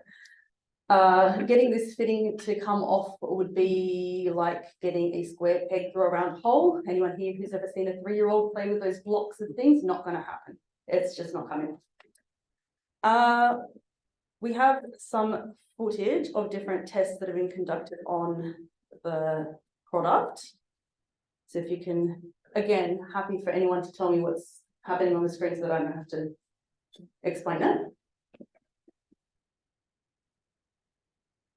Getting this fitting to come off would be like getting a square peg through a round hole. Anyone here who's ever seen a 3-year-old play with those blocks of things, not going to happen. It's just not coming. We have some footage of different tests that have been conducted on the product. So if you can, again, happy for anyone to tell me what's happening on the screen so that I don't have to explain it.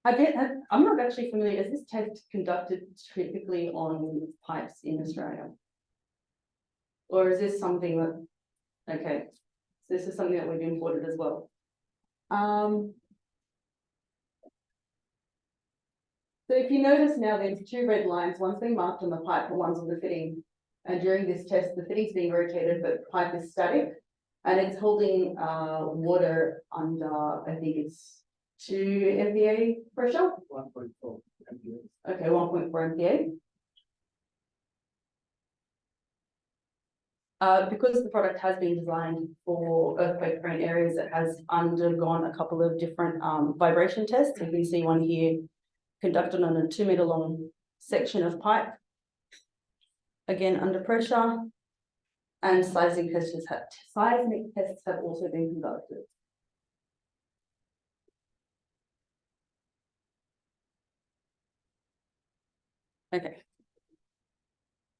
I'm not actually familiar. Is this test conducted typically on pipes in Australia? Or is this something that, okay, so this is something that we've imported as well. So if you notice now, there's 2 red lines, one's been marked on the pipe and one's on the fitting. And during this test, the fitting's being rotated, but the pipe is static. And it's holding water under, I think it's 2 MPa pressure. 1.4 MPa. Okay, 1.4 MPa. Because the product has been designed for earthquake-prone areas, it has undergone a couple of different vibration tests. You can see one here conducted on a 2-meter long section of pipe. Again, under pressure, and seismic tests have also been conducted. Okay.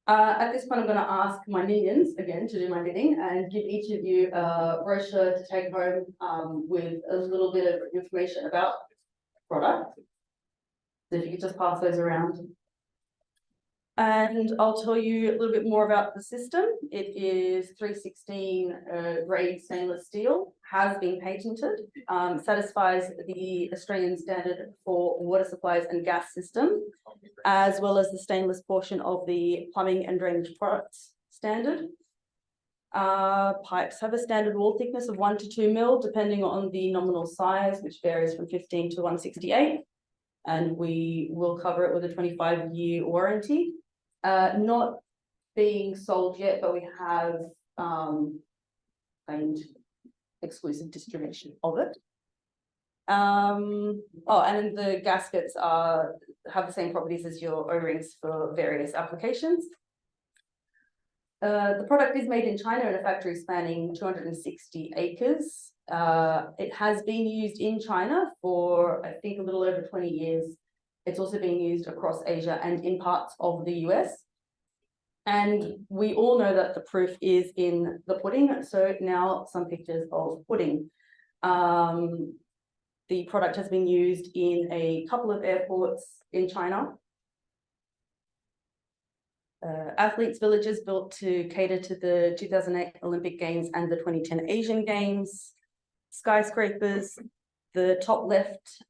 At this point, I'm going to ask my minions again to do my bidding and give each of you a brochure to take home with a little bit of information about the product. So if you could just pass those around. And I'll tell you a little bit more about the system. It is 316 grade stainless steel, has been patented, satisfies the Australian standard for water supplies and gas system, as well as the stainless portion of the plumbing and drainage products standard. Pipes have a standard wall thickness of 1 to 2 mil, depending on the nominal size, which varies from 15 to 168. And we will cover it with a 25-year warranty. Not being sold yet, but we have claimed exclusive distribution of it. And then the gaskets have the same properties as your O-rings for various applications. The product is made in China in a factory spanning 260 acres. It has been used in China for, I think, a little over 20 years. It's also being used across Asia and in parts of the US. And we all know that the proof is in the pudding. So now some pictures of pudding. The product has been used in a couple of airports in China. Athletes' villages built to cater to the 2008 Olympic Games and the 2010 Asian Games. Skyscrapers. The top left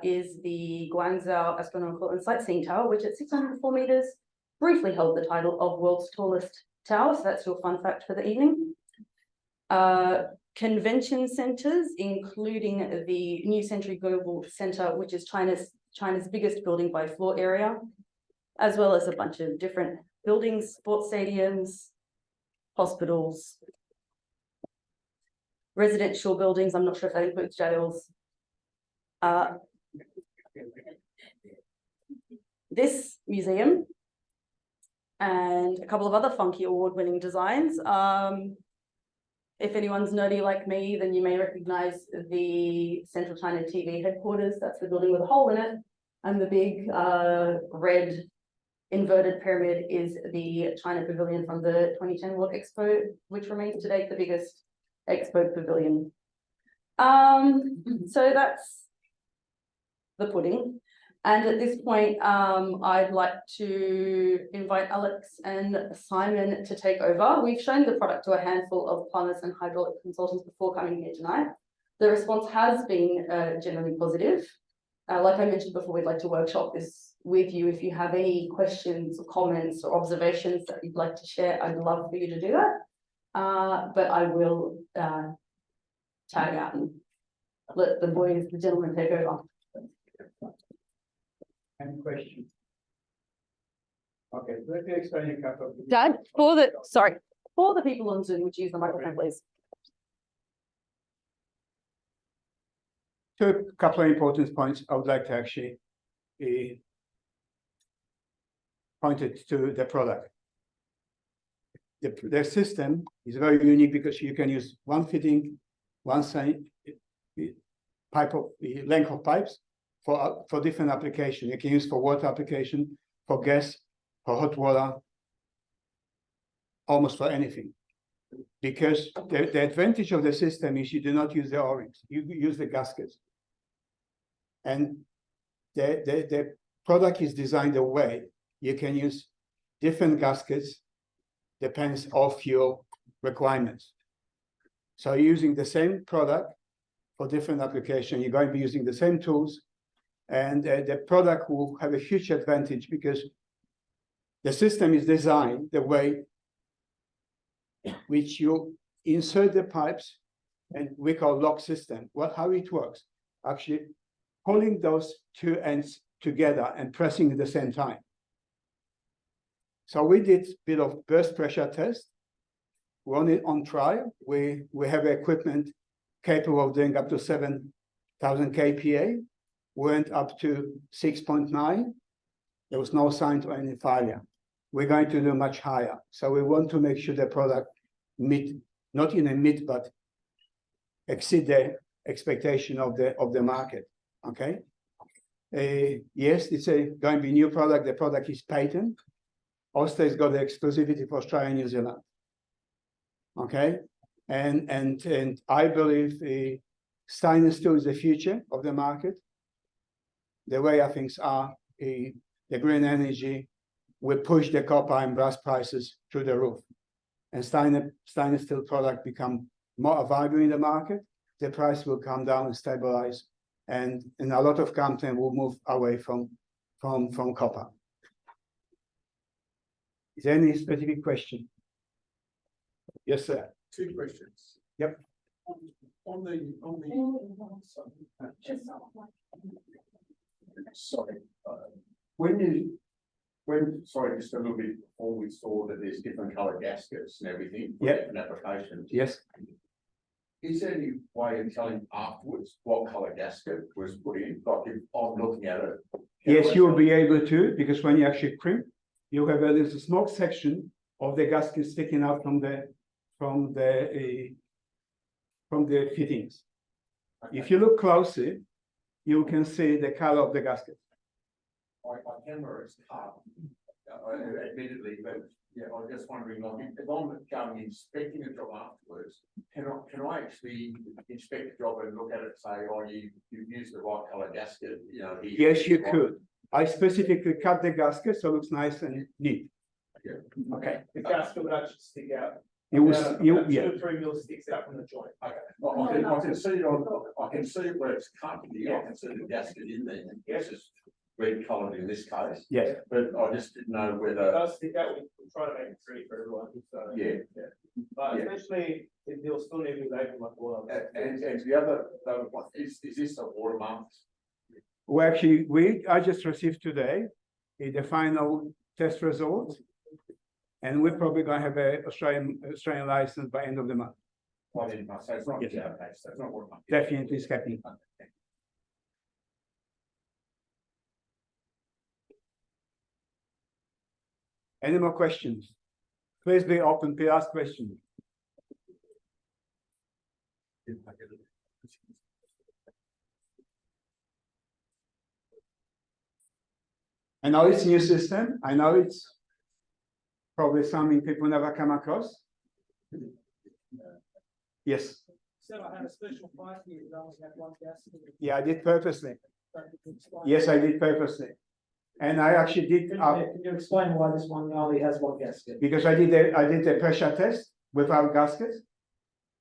is the Guangzhou Astronomical and Sightseeing Tower, which at 604 meters briefly held the title of world's tallest tower. So that's your fun fact for the evening. Convention centers, including the New Century Global Center, which is China's biggest building by floor area, as well as a bunch of different buildings, sports stadiums, hospitals, residential buildings. I'm not sure if that includes jails. This museum and a couple of other funky award-winning designs. If anyone's nerdy like me, then you may recognize the Central China TV headquarters. That's the building with a hole in it. And the big red inverted pyramid is the China Pavilion from the 2010 World Expo, which remains to date the biggest expo pavilion. So that's the pudding. And at this point, I'd like to invite Alex and Simon to take over. We've shown the product to a handful of plumbers and hydraulic consultants before coming here tonight. The response has been generally positive. Like I mentioned before, we'd like to workshop this with you. If you have any questions or comments or observations that you'd like to share, I'd love for you to do that. But I will tag out and let the gentlemen take over. Any questions? Okay, let me explain a couple of. Dad, for the people on Zoom, would you use the microphone, please? A couple of important points I would like to actually point it to the product. The system is very unique because you can use one fitting, one side pipe of the length of pipes for different application. You can use for water application, for gas, for hot water, almost for anything. Because the advantage of the system is you do not use the O-rings, you use the gaskets. And the product is designed a way you can use different gaskets, depends of your requirements. So using the same product for different application, you're going to be using the same tools, and the product will have a huge advantage because the system is designed the way which you insert the pipes, and we call lock system. How it works? Actually, pulling those two ends together and pressing at the same time. So we did a bit of burst pressure test. We run it on trial. We have equipment capable of doing up to 7,000 kPa. Went up to 6.9. There was no sign of any failure. We're going to do much higher. So we want to make sure the product not but exceed the expectation of the market. Okay. Yes, it's going to be new product. The product is patent. Austin's got the exclusivity for Australia and New Zealand. Okay, and I believe stainless steel is the future of the market. The way things are, the green energy will push the copper and brass prices through the roof, and stainless steel product become more available in the market. The price will come down and stabilize, and a lot of companies will move away from copper. Is there any specific question? Yes, sir. Two questions. Yep. Sorry, sorry, just a little bit before we saw that there's different colored gaskets and everything for different applications. Yes. Is there any way of telling afterwards what color gasket was put in? Like if I'm looking at it. Yes, you will be able to, because when you actually crimp, you have there's a small section of the gasket sticking out from the fittings. Okay. If you look closely, you can see the color of the gasket. My camera is cut, admittedly, but yeah, I'm just wondering, like, if I'm going inspecting a job afterwards, can I actually inspect a job and look at it and say, oh, you've used the right color gasket, you know? Yes, you could. I specifically cut the gasket so it looks nice and neat. Yeah. Okay. The gasket would actually stick out. Yeah. 2 or 3 mils sticks out from the joint. Okay. I can see it I can see it where it's cut. Yeah. I can see the gasket in there. Yes, it's red coloured in this case. Yeah. But I just didn't know whether. It does stick out. We try to make it free for everyone. So yeah. But eventually they'll still need to be labelled like water. And the other one is this a watermark? Well, actually, I just received today the final test results, and we're probably going to have an Australian license by end of the month. Well, so it's not yes. So it's not watermark. Definitely it's happening. Okay. Any more questions? Please be open to ask questions. I know it's a new system. I know it's probably something people never come across. Yes. So I had a special price for you, only had one gasket. Yeah, I did purposely. Yes, I did purposely. And I actually did. Can you explain why this one only has one gasket? Because I did the pressure test without gaskets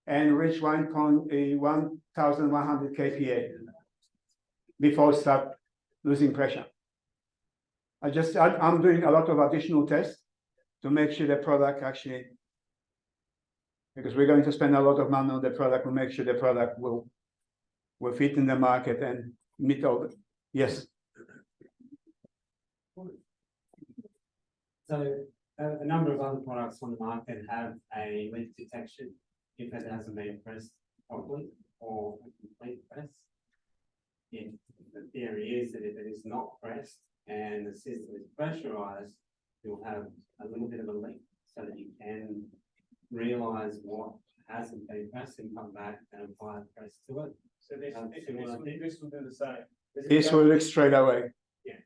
and reached 1,100 kPa before I start losing pressure. I'm doing a lot of additional tests to make sure the product actually, because we're going to spend a lot of money on the product, we'll make sure the product will fit in the market and meet all the, yes. So a number of other products on the market have a leak detection if it hasn't been pressed properly or a complete press. If the theory is that if it is not pressed and the system is pressurized, you'll have a little bit of a leak so that you can realize what hasn't been pressed and come back and apply a press to it. So this will do the same. This will look straight away. Yeah.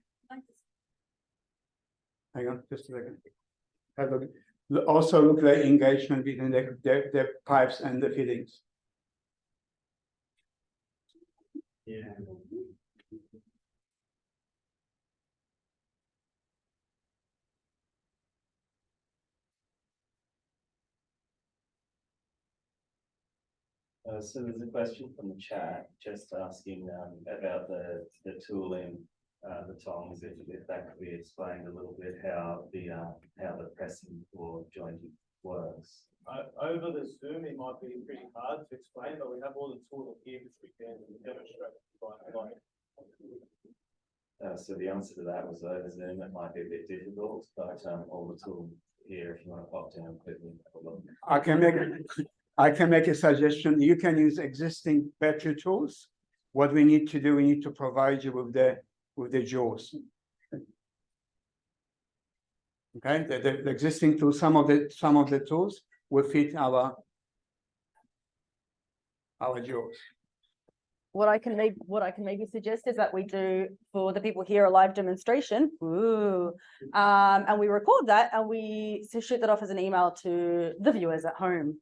Hang on, just a second. Have a also look at the engagement between the pipes and the fittings. Yeah. So there's a question from the chat just asking about the tooling, the tongs, if that could be explained a little bit how the pressing or jointing works. Over the Zoom, it might be pretty hard to explain, but we have all the tools here which we can demonstrate. So the answer to that was over Zoom. It might be a bit difficult, but all the tools here, if you want to pop down quickly. Have a look. I can make a suggestion. You can use existing battery tools. What we need to do, we need to provide you with the jaws. Okay, the existing tools, some of the tools will fit our jaws. What I can maybe suggest is that we do for the people here a live demonstration. Ooh. And we record that and we shoot that off as an email to the viewers at home.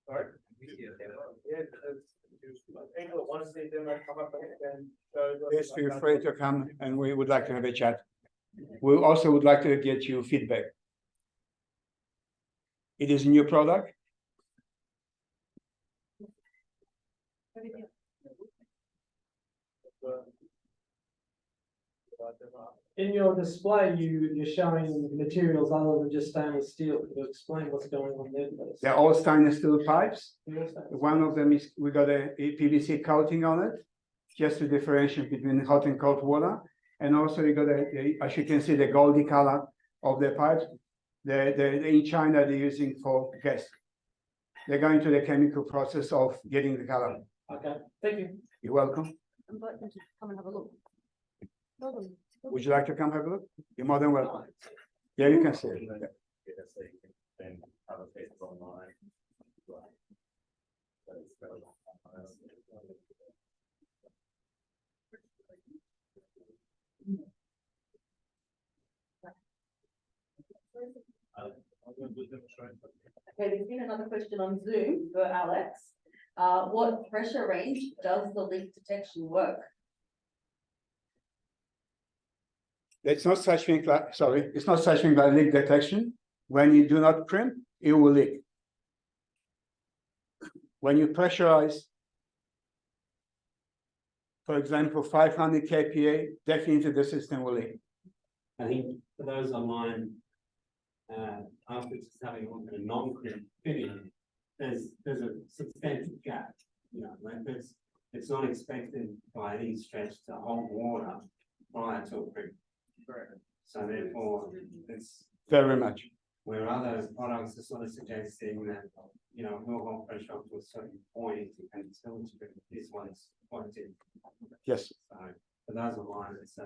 Sorry? Yeah, people that want to see them come up and show. Please feel free to come and we would like to have a chat. We also would like to get you feedback. It is a new product. In your display, you're showing materials other than just stainless steel. Could you explain what's going on there, please? They're all stainless steel pipes. One of them is we got a PVC coating on it, just to differentiate between hot and cold water. And also you got as you can see, the goldy color of the pipes. In China they're using for gas. They're going through the chemical process of getting the color. Okay, thank you. You're welcome. Invite them to come and have a look. Would you like to come have a look? You're more than welcome. Yeah, you can see it. Yeah. So you can then other people online. Okay, there's been another question on Zoom for Alex. What pressure range does the leak detection work? It's not such thing like, sorry, it's not such thing like leak detection. When you do not crimp, it will leak. When you pressurize, for example, 500 kPa, definitely the system will leak. I think for those online, after just having a look at a non-crimp fitting, there's a substantial gap. You know, like it's not expected by any stretch to hold water prior to a crimp. So therefore, it's very much where other products are sort of suggesting that, you know, we'll hold pressure up to a certain point and still this one's quite in. Yes. So for those online, it's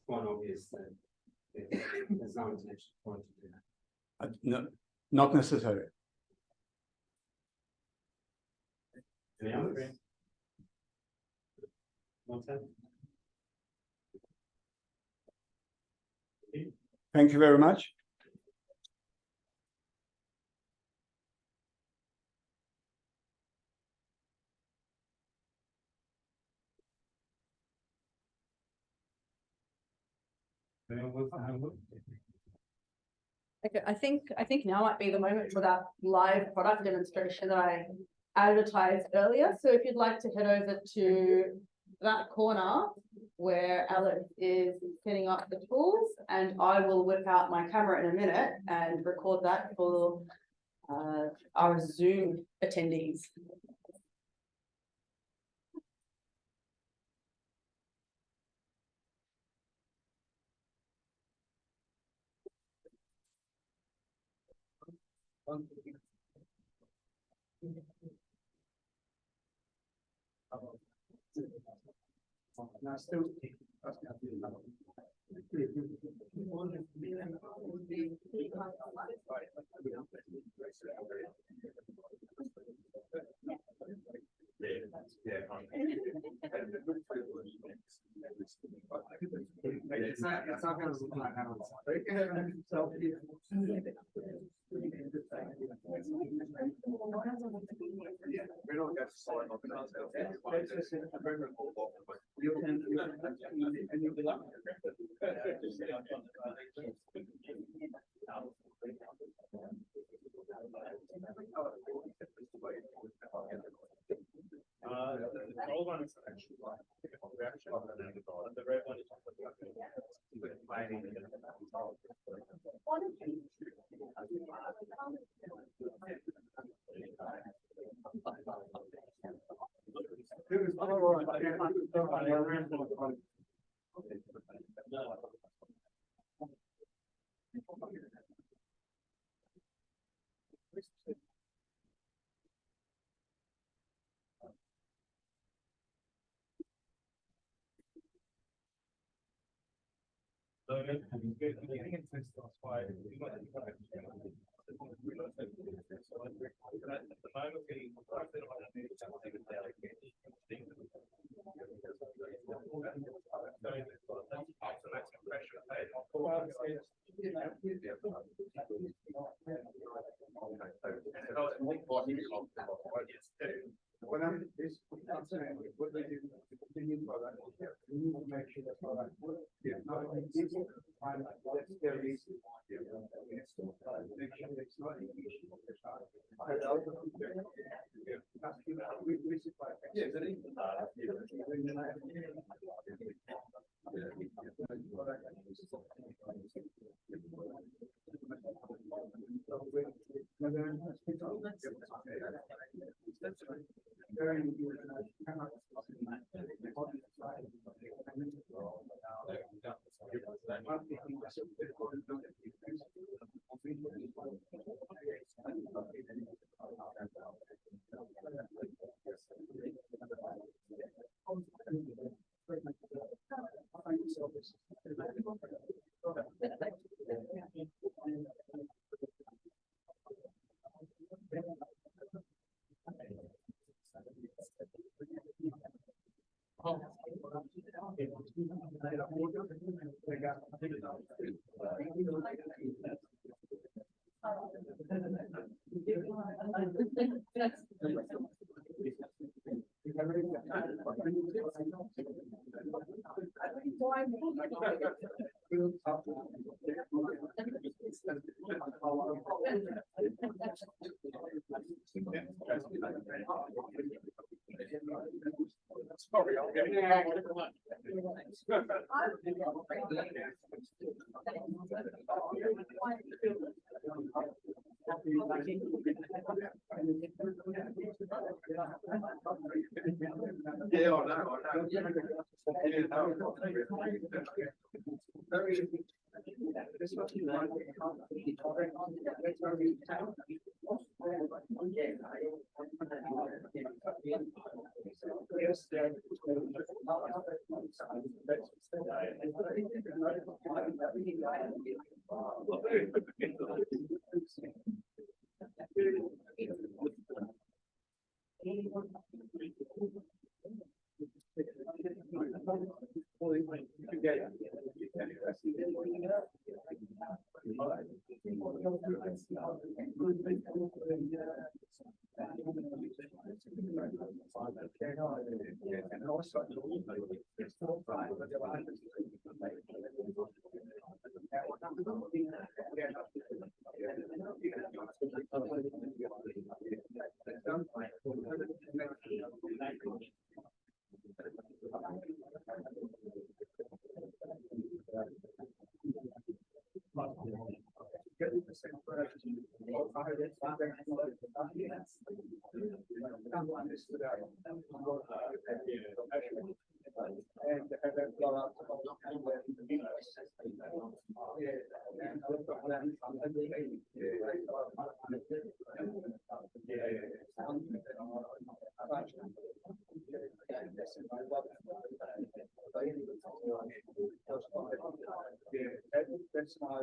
quite obvious that there's no intention for it to do that. No, not necessary. Any others? What's that? Thank you very much. Okay, I think now might be the moment for that live product demonstration that I advertised earlier. So if you'd like to head over to that corner where Alex is setting up the tools, and I will whip out my camera in a minute and record that for our Zoom attendees. The gold one is actually like the reaction of the antibiotic. The red one is what they do, continue product, we need to make sure that product. Yeah, no, it's easy. That's very easy. Make sure it's not an issue. We supply. Yes, it is. Sorry, I'll get Yeah, I know. That's my